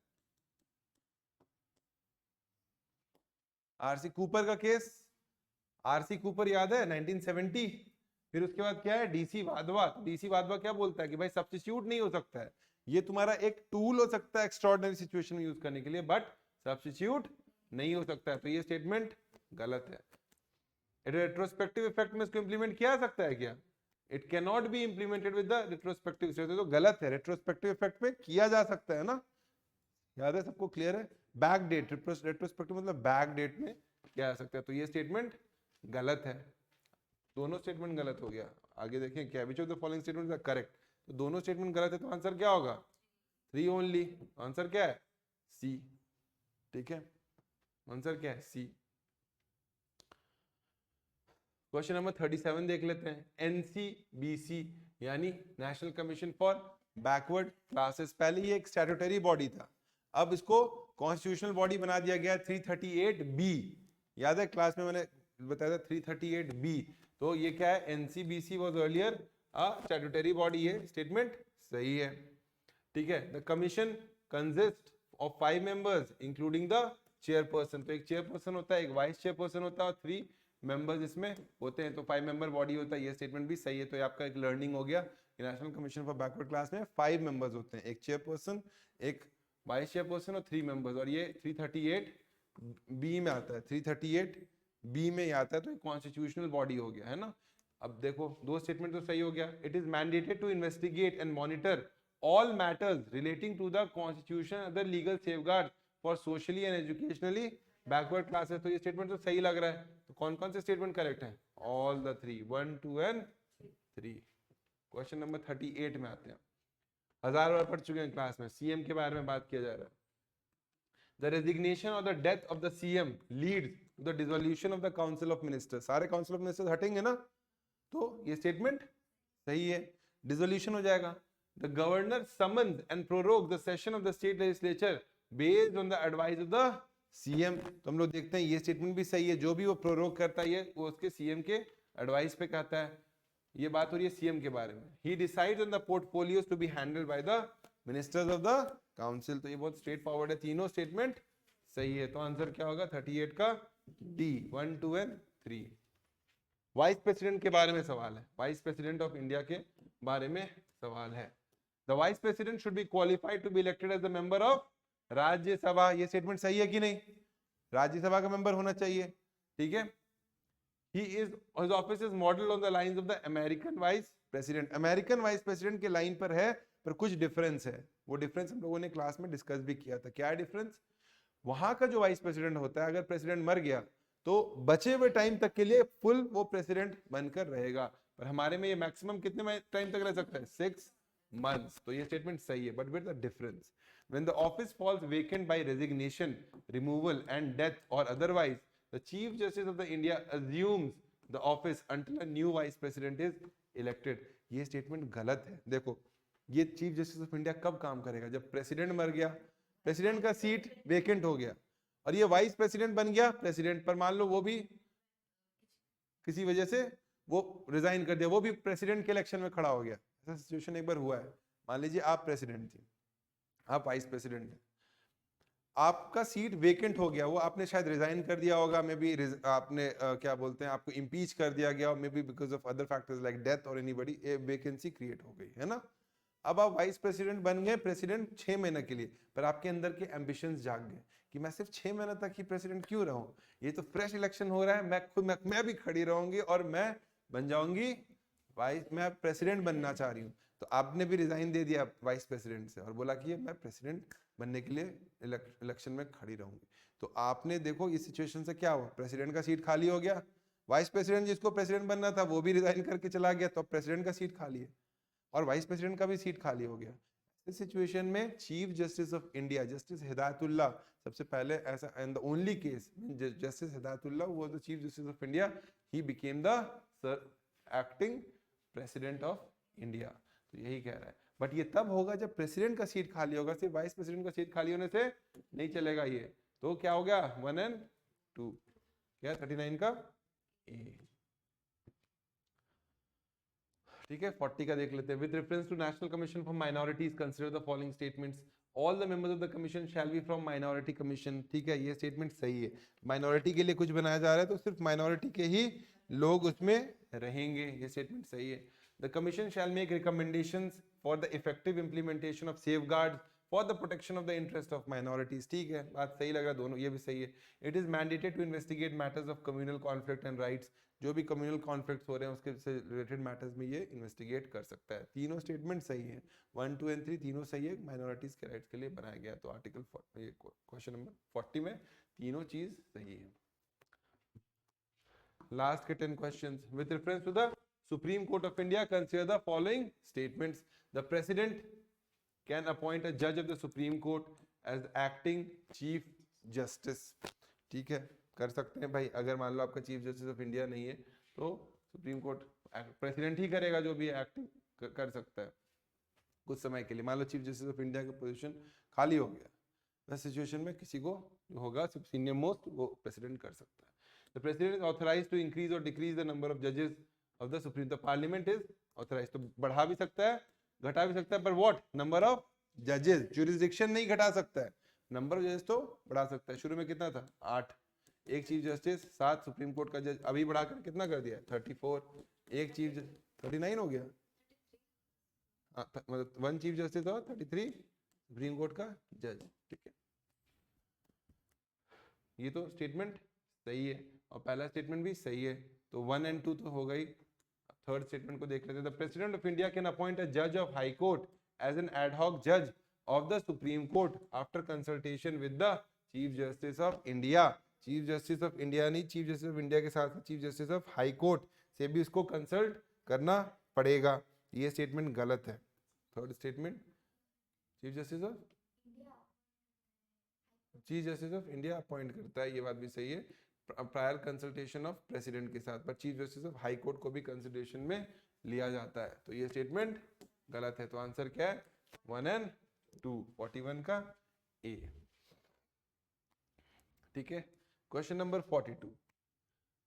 S2: आरसी कूपर का केस, आरसी कूपर याद है 1970। फिर उसके बाद क्या है, डीसी वाधवा। डीसी वाधवा क्या बोलता है कि भाई सब्स्टिट्यूट नहीं हो सकता है, ये तुम्हारा एक टूल हो सकता है एक्स्ट्राऑर्डिनरी सिचुएशन में यूज करने के लिए, बट सब्स्टिट्यूट नहीं हो सकता है, तो ये स्टेटमेंट गलत है। रेट्रोस्पेक्टिव इफेक्ट में इसको इंप्लीमेंट किया जा सकता है क्या? It can not B implemented with the retrospective, तो गलत है। रेट्रोस्पेक्टिव इफेक्ट में किया जा सकता है ना, याद है सबको, क्लियर है? बैक डेट, रेट्रोस्पेक्टिव मतलब बैक डेट में किया जा सकता है, तो ये स्टेटमेंट गलत है। दोनों स्टेटमेंट गलत हो गया। आगे देखें क्या, which of the following statements are correct, तो दोनों स्टेटमेंट गलत है, तो आंसर क्या होगा? 3 ओनली। आंसर क्या है? सी। ठीक है, आंसर क्या है? सी। क्वेश्चन नंबर 37 देख लेते हैं। एनसीबीसी यानी national commission for backward classes, पहले ये एक स्टैट्यूटरी बॉडी था, अब इसको कॉन्स्टिट्यूशनल बॉडी बना दिया गया 338B। याद है क्लास में मैंने बताया था 338B, तो ये क्या है? NCBC was earlier a statutory body, है स्टेटमेंट सही है। ठीक है, the commission consist of 5 members including the chairperson, तो एक चेयरपर्सन होता है, एक वाइस चेयरपर्सन होता है और 3 मेंबर्स इसमें होते हैं, तो 5 मेंबर बॉडी होता है, ये स्टेटमेंट भी सही है। तो ये आपका एक लर्निंग हो गया, national commission for backward class में 5 मेंबर्स होते हैं, एक चेयरपर्सन, एक वाइस चेयरपर्सन और 3 मेंबर्स, और ये 338B में आता है, 338B में आता है, तो कॉन्स्टिट्यूशनल बॉडी हो गया, है ना। अब देखो दो स्टेटमेंट तो सही हो गया। It is mandated to investigate and monitor all matters relating to the constitution and other legal safeguards for socially and educationally backward classes, तो ये स्टेटमेंट तो सही लग रहा है। तो कौन कौन से स्टेटमेंट करेक्ट हैं? All the 3, 1, 2 and 3। Question number 38 में आते हैं। 1000 बार पढ़ चुके हैं क्लास में, सीएम के बारे में बात किया जा रहा है। The resignation or the death of the CM leads to the dissolution of the council of ministers, सारे council of ministers हटेंगे ना, तो ये स्टेटमेंट सही है, डिसोल्यूशन हो जाएगा। The governor summons and prorogues the session of the state legislature based on the advice of the CM, तो हम लोग देखते हैं ये स्टेटमेंट भी सही है, जो भी वो प्रोरोग करता है वो उसके CM के एडवाइस पे कहता है। ये बात हो रही है CM के बारे में। He decides on the portfolios to be handled by the ministers of the council, तो ये बहुत स्ट्रेट फॉरवर्ड है, तीनों स्टेटमेंट सही है। तो आंसर क्या होगा 38 का? D, 1, 2 and 3। वाइस प्रेसिडेंट के बारे में सवाल है, वाइस प्रेसिडेंट ऑफ इंडिया के बारे में सवाल है। The vice president should be qualified to be elected as a member of Rajya Sabha, ये स्टेटमेंट सही है कि नहीं? राज्यसभा का मेंबर होना चाहिए, ठीक है। His office is modeled on the lines of the American vice president, American vice president के लाइन पर है, पर कुछ डिफरेंस है, वो डिफरेंस हम लोगों ने क्लास में डिस्कस भी किया था। क्या है डिफरेंस? वहां का जो वाइस प्रेसिडेंट होता है, अगर प्रेसिडेंट मर गया तो बचे हुए टाइम तक के लिए फुल वो प्रेसिडेंट बनकर रहेगा, पर हमारे में ये मैक्सिमम कितने टाइम तक रह सकता है? 6 months, तो ये स्टेटमेंट सही है। But with the difference, when the office falls vacant by resignation, removal and death or otherwise, the chief justice of the India assumes the office until a new vice president is elected। ये statement गलत है। देखो ये chief justice of India कब काम करेगा? जब president मर गया, प्रेसिडेंट का सीट वेकेंट हो गया और ये वाइस प्रेसिडेंट बन गया प्रेसिडेंट, पर मान लो वो भी किसी वजह से वो रिजाइन कर दिया, वो भी प्रेसिडेंट के इलेक्शन में खड़ा हो गया, ऐसा सिचुएशन एक बार हुआ है, मान लीजिए आप प्रेसिडेंट थी, आप वाइस प्रेसिडेंट हैं, आपका सीट वेकेंट हो गया, वो आपने शायद रिजाइन कर दिया होगा, मे बी आपने क्या बोलते हैं, आपको इम्पीच कर दिया गया, may be because of other factors like death और एनीबॉडी, ए वैकेंसी क्रिएट हो गई है ना। अब आप वाइस प्रेसिडेंट बन गए, प्रेसिडेंट 6 महीने के लिए, पर आपके अंदर के एम्बिशंस जाग गए कि मैं सिर्फ 6 महीने तक ही प्रेसिडेंट क्यों रहूं, ये तो फ्रेश इलेक्शन हो रहा है, मैं भी खड़ी रहूंगी और मैं बन जाऊंगी वाइस, मैं प्रेसिडेंट बनना चाह रही हूँ। तो आपने भी रिजाइन दे दिया वाइस प्रेसिडेंट से और बोला कि मैं प्रेसिडेंट बनने के लिए इलेक्शन में खड़ी रहूंगी। तो आपने देखो इस सिचुएशन से क्या हुआ, प्रेसिडेंट का सीट खाली हो गया, वाइस प्रेसिडेंट जिसको प्रेसिडेंट बनना था वो भी रिजाइन करके चला गया, तो अब प्रेसिडेंट का सीट खाली है और वाइस प्रेसिडेंट का भी सीट खाली हो गया। इस सिचुएशन में chief justice of India justice Hidayatullah, सबसे पहले ऐसा and the only case justice Hidayatullah was the chief justice of India, he became the acting president of India. तो यही कह रहा है, बट ये तब होगा जब प्रेसिडेंट का सीट खाली होगा, सिर्फ वाइस प्रेसिडेंट का सीट खाली होने से नहीं चलेगा ये। तो क्या हो गया 1 and 2, क्या 39 का ए, ठीक है। 40 का देख लेते हैं। With reference to national commission for minorities consider the following statements, all the members of the commission shall be from minority commission. ठीक है, ये स्टेटमेंट सही है, माइनॉरिटी के लिए कुछ बनाया जा रहा है तो सिर्फ माइनॉरिटी के ही लोग उसमें रहेंगे, ये स्टेटमेंट सही है। The commission shell make recommendations for the effective implementation of safeguards for the protection of the interest of minorities. ठीक है, बात सही लग रहा है दोनों, ये भी सही है। It is mandated to investigate matters of communal conflict and riots, जो भी कम्युनल कॉन्फ्लिक्ट्स हो रहे हैं उसके से रिलेटेड मैटर्स में ये इन्वेस्टिगेट कर सकता है। तीनों स्टेटमेंट सही है, 1, 2 and 3 तीनों सही है, माइनॉरिटीज के राइट्स के लिए बनाया गया। तो आर्टिकल क्वेश्चन नंबर 40 में तीनों चीज सही है। लास्ट के 10 questions. With reference to the supreme court of India consider the following statements, the president can appoint a जज of the supreme court as acting chief justice. ठीक है, कर सकते हैं भाई, अगर मान लो आपका चीफ जस्टिस ऑफ इंडिया नहीं है तो सुप्रीम कोर्ट प्रेसिडेंट ही करेगा, जो भी एक्टिंग कर सकता है कुछ समय के लिए। मान लो चीफ जस्टिस ऑफ इंडिया का पोजीशन खाली हो गया, वैसे सिचुएशन में किसी को जो होगा सीनियर मोस्ट वो प्रेसिडेंट कर सकता है। The president is authorised to increase और डिक्रीज द नंबर ऑफ जजेस of the supreme, the parliament is authorised, तो बढ़ा भी सकता है घटा भी सकता है, पर व्हाट नंबर ऑफ जजेस, जुरिसडिक्शन नहीं घटा सकता है, नंबर ऑफ जजेस तो बढ़ा सकता है। शुरू में कितना था 8, एक चीफ जस्टिस 7 सुप्रीम कोर्ट का जज, अभी बढ़ाकर कितना कर दिया 34, एक चीफ 39 हो गया, मतलब 1 चीफ जस्टिस और 33 सुप्रीम कोर्ट का जज। ठीक है, ये तो स्टेटमेंट सही है और पहला स्टेटमेंट भी सही है, तो 1 and 2 तो हो गई। थर्ड स्टेटमेंट को देख लेते हैं। The president of India can appoint a जज of high court as an ad hoc जज of the supreme court after consultation with the chief justice of India. Chief justice of India नहीं, chief justice of India के साथ chief justice of high court से भी उसको consult करना पड़ेगा। ये स्टेटमेंट गलत है। Third statement, chief justice of India appoint करता है, ये बात भी सही है, प्रायर कंसल्टेशन ऑफ प्रेसिडेंट के साथ, पर chief justice of high court को भी कंसिडरेशन में लिया जाता है, तो ये स्टेटमेंट गलत है। तो आंसर क्या है 1 and 2, 41 का ए। ठीक है, question number 42।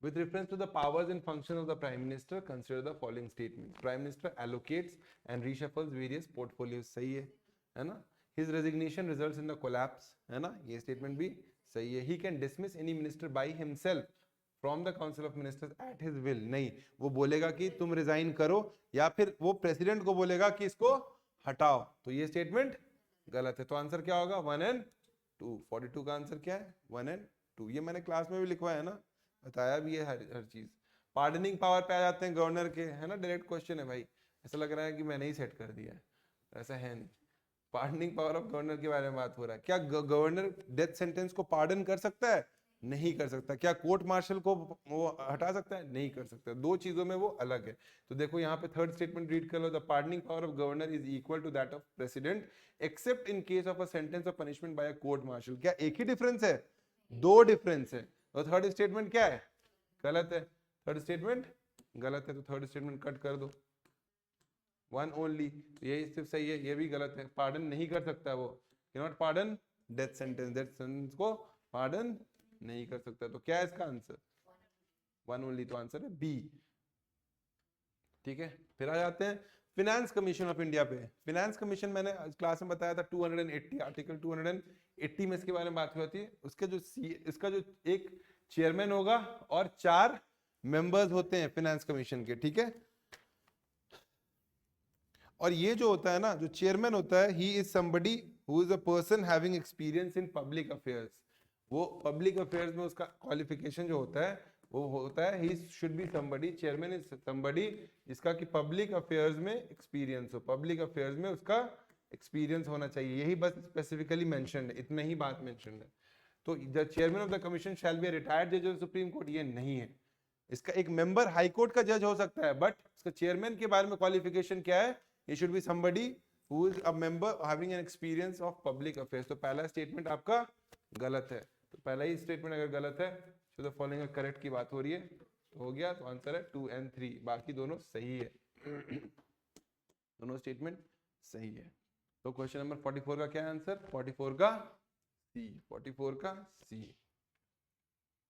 S2: With reference to the powers and functions of the Prime Minister, consider the following statement. Prime Minister allocates and reshuffles various portfolios, सही है ना? His resignation results in the collapse, है ना? ये statement भी सही है। He can dismiss any minister by himself from the Council of Ministers at his will, नहीं, वो बोलेगा कि तुम रिजाइन करो या फिर वो प्रेसिडेंट को बोलेगा कि इसको हटाओ, तो ये स्टेटमेंट गलत है। तो आंसर क्या होगा 1 and 2। 42 का आंसर क्या है 1 and 2। ये मैंने क्लास में भी लिखवाया है ना, बताया भी है हर चीज। पार्डनिंग पावर पे आ जाते हैं गवर्नर के, है ना, डायरेक्ट क्वेश्चन है भाई, ऐसा लग रहा है कि मैंने ही सेट कर दिया है, ऐसा है नहीं। पार्डनिंग पावर ऑफ गवर्नर के बारे में बात हो रहा है। क्या गवर्नर डेथ सेंटेंस को पार्डन कर सकता है? नहीं कर सकता। क्या कोर्ट मार्शल को वो हटा सकता है? नहीं कर सकता। दो चीजों में वो अलग है। तो देखो यहाँ पे थर्ड स्टेटमेंट रीड कर लो, the pardoning power of governor is equal to that of president except in case of a sentence of punishment by a court martial. क्या एक ही डिफरेंस है? दो डिफरेंस है। तो थर्ड स्टेटमेंट क्या है? गलत है। थर्ड स्टेटमेंट गलत है, तो थर्ड स्टेटमेंट कट कर दो, 1 ओनली, तो ये सिर्फ सही है, ये भी गलत है। पार्डन नहीं कर सकता वो, can not pardon death sentence को पार्डन नहीं कर सकता। तो क्या है इसका आंसर 1 ओनली, तो आंसर है बी। ठीक है, फिर आ जाते हैं फिनेंस कमीशन ऑफ इंडिया पे, फिनेंस कमीशन मैंने क्लास में बताया था 280 आर्टिकल 280 में इसके बारे में बात हुई थी। उसके जो इसका जो एक चेयरमैन होगा और 4 मेंबर्स होते हैं फिनेंस कमीशन के, ठीक है। और ये जो होता है ना, जो चेयरमैन होता है, he is somebody who is a person having experience in public affairs. वो पब्लिक अफेयर्स में उसका क्वालिफिकेशन जो होता है वो होता है he should be somebody, chairman is somebody जिसका कि पब्लिक अफेयर्स में एक्सपीरियंस हो, पब्लिक अफेयर्स में उसका एक्सपीरियंस होना चाहिए। यही बस स्पेसिफिकली मेंशन्ड है, इतना ही बात मेंशन्ड है। तो the chairman of the commission shall be a retired जज ऑफ सुप्रीम कोर्ट, ये नहीं है। इसका एक मेंबर हाई कोर्ट का जज हो सकता है, बट इसका चेयरमैन के बारे में क्वालिफिकेशन क्या है, he should be somebody who is a member having an experience of public affairs। तो पहला स्टेटमेंट आपका गलत है, तो पहला ही स्टेटमेंट अगर गलत है तो द फॉलोइंग आर करेक्ट की बात हो रही है, तो हो गया। तो आंसर है 2 and 3, बाकी दोनों सही है। दोनों स्टेटमेंट सही है। तो क्वेश्चन नंबर 44 का क्या है आंसर? 44 का सी, 44 का सी।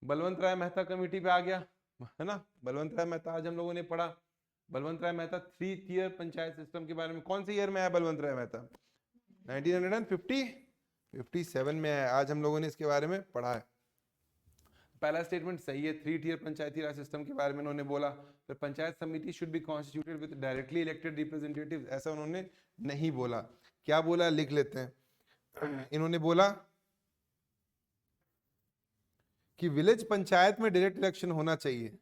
S2: बलवंत राय मेहता कमेटी पे आ गया है ना। बलवंत राय मेहता आज हम लोगों ने पढ़ा। बलवंत राय मेहता 3 टियर पंचायत सिस्टम के बारे में कौन से ईयर में आया बलवंत राय मेहता? 1957 में आया। आज हम लोगों ने इसके बारे में पढ़ा है। पहला स्टेटमेंट सही है, 3 टियर पंचायती राज सिस्टम के बारे में उन्होंने बोला। फिर पंचायत समिति should be constituted with directly elected representatives, ऐसा उन्होंने नहीं बोला। क्या बोला, लिख लेते हैं। इन्होंने बोला कि विलेज पंचायत में डायरेक्ट इलेक्शन होना चाहिए।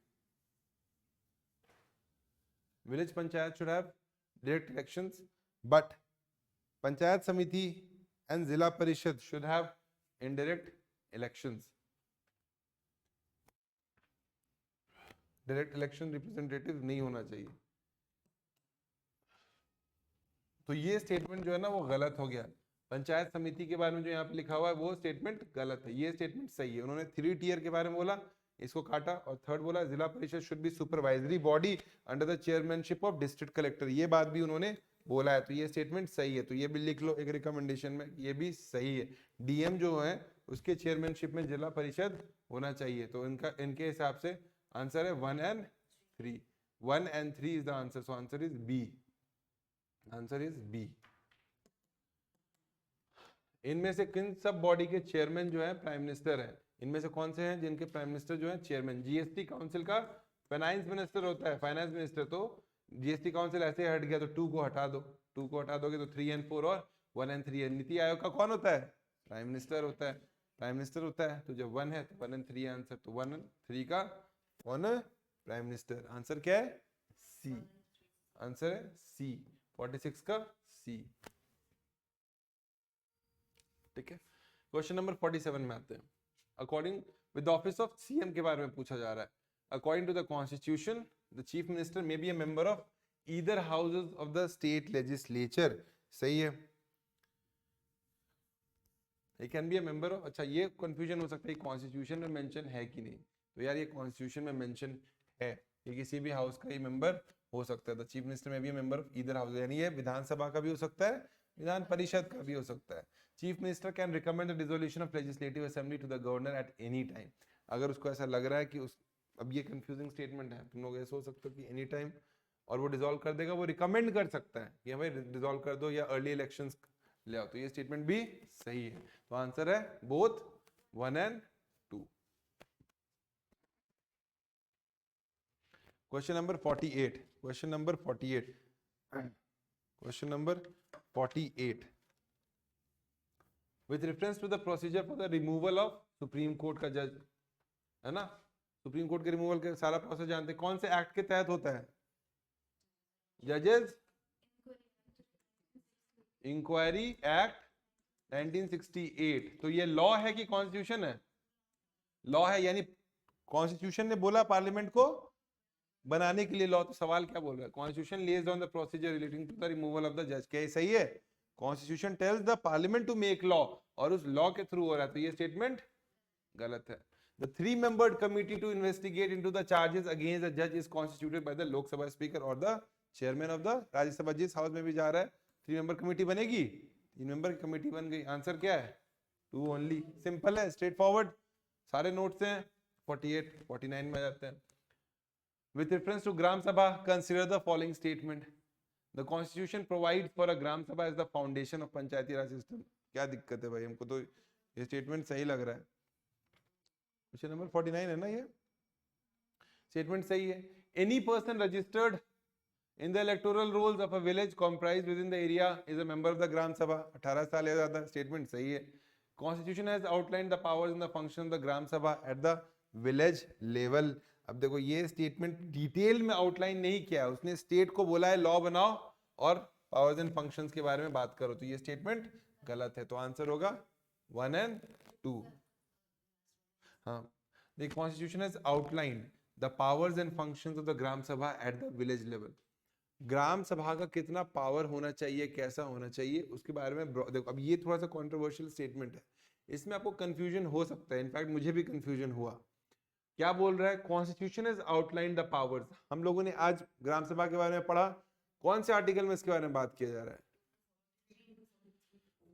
S2: Village panchayat should have direct elections, but panchayat samiti and zilla parishad should have indirect elections. Direct election representative नहीं होना चाहिए। तो ये स्टेटमेंट जो है ना वो गलत हो गया। पंचायत समिति के बारे में जो यहाँ पे लिखा हुआ है वो स्टेटमेंट गलत है, ये स्टेटमेंट सही है। उन्होंने 3 टियर के बारे में बोला, इसको काटा। और थर्ड बोला जिला परिषद should be supervisory body under the chairmanship of district collector, ये बात भी उन्होंने बोला है। तो ये स्टेटमेंट सही है, तो ये भी लिख लो एक रिकमेंडेशन में, ये भी सही है। डीएम जो है उसके चेयरमैनशिप में जिला परिषद होना चाहिए। तो इनके हिसाब से आंसर है 1 and 3। 1 and 3 is the answer, so answer is B. Answer is B. इनमें से किन सब बॉडी के चेयरमैन जो है प्राइम मिनिस्टर है? इनमें से कौन से हैं जिनके प्राइम मिनिस्टर जो है चेयरमैन? जीएसटी काउंसिल का फाइनेंस मिनिस्टर होता है, फाइनेंस मिनिस्टर। तो जीएसटी काउंसिल ऐसे हट गया तो 2 को हटा दो, 2 को हटा दोगे तो 3 and 4 और 1 and 3 है। नीति आयोग का कौन होता है? प्राइम मिनिस्टर होता है, प्राइम मिनिस्टर होता है। तो जब 1 है तो 1 and 3 आंसर, तो 1 and 3 का कौन है? Prime minister. आंसर क्या है? सी। आंसर है सी, 46 का सी। ठीक है। क्वेश्चन नंबर 47 में आते हैं। According with office of CM के बारे में पूछा जा रहा है। According to the constitution the chief minister may be a member of either houses of the state legislature. सही है, he can be a member of. अच्छा, ये कंफ्यूजन हो सकता है कॉन्स्टिट्यूशन में मेंशन है कि नहीं। तो यार ये कॉन्स्टिट्यूशन में मेंशन है, ये किसी भी हाउस का ही मेंबर हो सकता है। द चीफ मिनिस्टर में भी मेंबर ऑफ ईदर हाउस, यानी ये विधानसभा का भी हो सकता है, विधान परिषद का भी हो सकता है। Chief minister can recommend the dissolution of legislative assembly to the governor at any time. अगर उसको ऐसा लग रहा है कि उस, अब ये कंफ्यूजिंग स्टेटमेंट है, तुम लोग ऐसे हो सकते हो कि एनी टाइम, और वो डिसॉल्व कर देगा, वो रिकमेंड कर सकता है कि भाई डिसॉल्व कर दो या अर्ली इलेक्शंस ले आओ। तो ये स्टेटमेंट भी सही है। तो आंसर है both 1 and 2। Question number 48, question number 48, question number 48 with reference to the procedure for the removal of supreme court का जज, है ना। सुप्रीम कोर्ट के रिमूवल के सारा प्रोसेस जानते हैं, कौन से एक्ट के तहत होता है? जजेस इंक्वायरी एक्ट 1968। तो ये लॉ है कि कॉन्स्टिट्यूशन है? लॉ है, यानी कॉन्स्टिट्यूशन ने बोला पार्लियामेंट को बनाने के लिए लॉ। तो सवाल क्या बोल रहा है? Constitution lays on the procedure relating to the removal of the जज। क्या ये सही है? Constitution tells the parliament to make law, और उस लॉ के थ्रू हो रहा है। तो ये स्टेटमेंट गलत है। The 3-membered committee to investigate into the charges against the judge is constituted by the Lok Sabha Speaker or the chairman of the Rajya Sabha। जिस हाउस में भी जा रहा है 3-member कमेटी बनेगी, 3-member कमेटी बन गई। आंसर क्या है? 2 only। सिंपल है, स्ट्रेट फॉरवर्ड, सारे नोट्स हैं। 48, 49 में आ जाते हैं। With reference to ग्राम सभा, consider the following statement। The constitution provide for a Gram Sabha is the foundation of Panchayati Raj system. क्या दिक्कत है भाई, हमको तो ये स्टेटमेंट सही लग रहा है। क्वेश्चन नंबर 49 है ना ये, स्टेटमेंट सही है। Any person registered in the electoral rolls of a village comprised within the area is a member of the gram sabha, 18 साल या ज्यादा, स्टेटमेंट सही है। constitution has outlined the powers and the function of the gram sabha at the village level। अब देखो ये statement detail में outline नहीं किया है, उसने स्टेट को बोला है लॉ बनाओ और पावर्स एंड फंक्शंस के बारे में बात करो, तो ये स्टेटमेंट गलत है। तो आंसर होगा 1 and 2। हाँ, the constitution has outlined the powers and functions of the gram sabha at the village level। ग्राम सभा का कितना पावर होना चाहिए, कैसा होना चाहिए, उसके बारे में देखो। अब ये थोड़ा सा कंट्रोवर्शियल स्टेटमेंट है, इसमें आपको कंफ्यूजन हो सकता है, इनफैक्ट मुझे भी कंफ्यूजन हुआ। क्या बोल रहा है, constitution is outline the powers. हम लोगों ने आज ग्राम सभा के बारे में पढ़ा, कौन से आर्टिकल में इसके बारे में बात किया जा रहा है?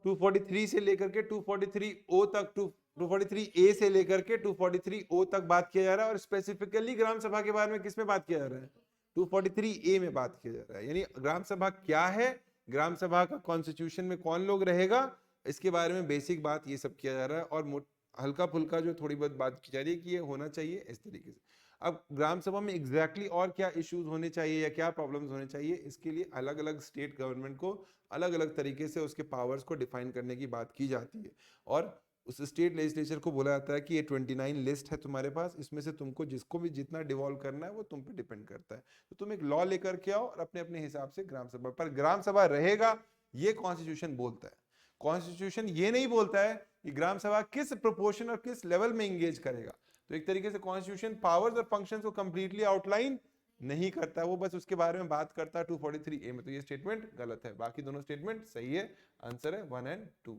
S2: 243 से लेकर के 243 ओ तक, 243 ए से लेकर के 243 ओ तक बात किया जा रहा है, और स्पेसिफिकली ग्राम सभा के बारे में किसमें बात किया जा रहा है? 243 ए में बात किया जा रहा है। यानी ग्राम सभा क्या है, ग्राम सभा का कॉन्स्टिट्यूशन में कौन लोग रहेगा, इसके बारे में बेसिक बात ये सब किया जा रहा है, और हल्का फुल्का जो थोड़ी बहुत बात की जा रही है कि ये होना चाहिए इस तरीके से। अब ग्राम सभा में एग्जैक्टली और क्या इश्यूज होने चाहिए या क्या प्रॉब्लम्स होने चाहिए, इसके लिए अलग अलग स्टेट गवर्नमेंट को अलग अलग तरीके से उसके पावर्स को डिफाइन करने की बात की जाती है, और उस स्टेट लेजिस्लेचर को बोला जाता है कि ये 29 लिस्ट है तुम्हारे पास, इसमें से तुमको जिसको भी जितना डिवॉल्व करना है वो तुम पे डिपेंड करता है। तो तुम एक लॉ लेकर के आओ और अपने अपने हिसाब से ग्राम सभा, पर ग्राम सभा रहेगा ये कॉन्स्टिट्यूशन बोलता है। कॉन्स्टिट्यूशन ये नहीं बोलता है कि ग्राम सभा किस प्रोपोर्शन और किस लेवल में एंगेज करेगा। तो एक तरीके से कॉन्स्टिट्यूशन पावर्स और फंक्शंस को कंप्लीटली आउटलाइन नहीं करता, वो बस उसके बारे में बात करता है 243 ए में। तो ये स्टेटमेंट गलत है, बाकी दोनों स्टेटमेंट सही है। आंसर है 1 and 2।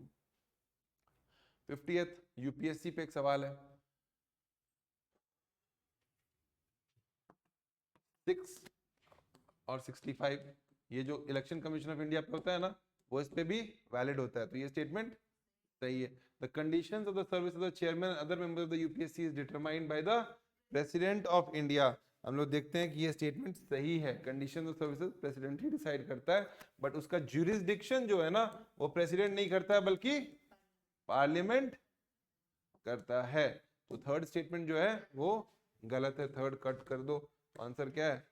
S2: 50th यूपीएससी पे एक सवाल है, 6 और 65, ये जो इलेक्शन कमीशन ऑफ इंडिया पे होता है ना, वो इस पे भी वैलिड होता है। तो ये स्टेटमेंट सही है। The conditions of the service of the chairman other members of the UPSC is determined by the president of India. हम लोग देखते हैं कि ये स्टेटमेंट सही है, conditions of services president he decide करता है, बट उसका ज्यूरिसडिक्शन जो है ना वो प्रेसिडेंट नहीं करता है बल्कि पार्लियामेंट करता है। तो थर्ड स्टेटमेंट जो है वो गलत है, थर्ड कट कर दो। आंसर क्या है?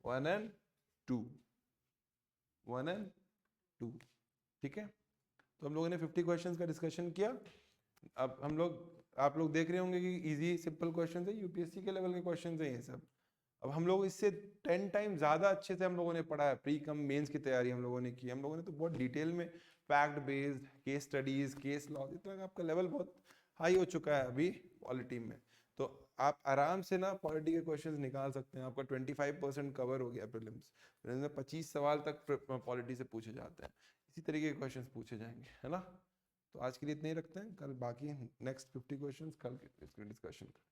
S2: 1 and 2, 1 and 2। ठीक है, तो हम लोगों ने 50 क्वेश्चंस का डिस्कशन किया। अब हम लोग, आप लोग देख रहे होंगे कि इजी सिंपल क्वेश्चन है, यूपीएससी के लेवल के क्वेश्चन है ये सब। अब हम लोग इससे 10 टाइम ज्यादा अच्छे से हम लोगों ने पढ़ा है, प्री कम मेंस की तैयारी हम लोगों ने की। हम लोगों ने तो बहुत डिटेल में fact based case studies, case law, इतना आपका लेवल बहुत हाई हो चुका है अभी पॉलिटी में। तो आप आराम से ना पॉलिटी के क्वेश्चंस निकाल सकते हैं। आपका 25% कवर हो गया प्रीलिम्स में, 25 सवाल तक पॉलिटी से पूछे जाते हैं, इसी तरीके के क्वेश्चंस पूछे जाएंगे, है ना। तो आज के लिए इतने ही रखते हैं, कल बाकी नेक्स्ट 50 क्वेश्चंस कल इसके डिस्कशन करें।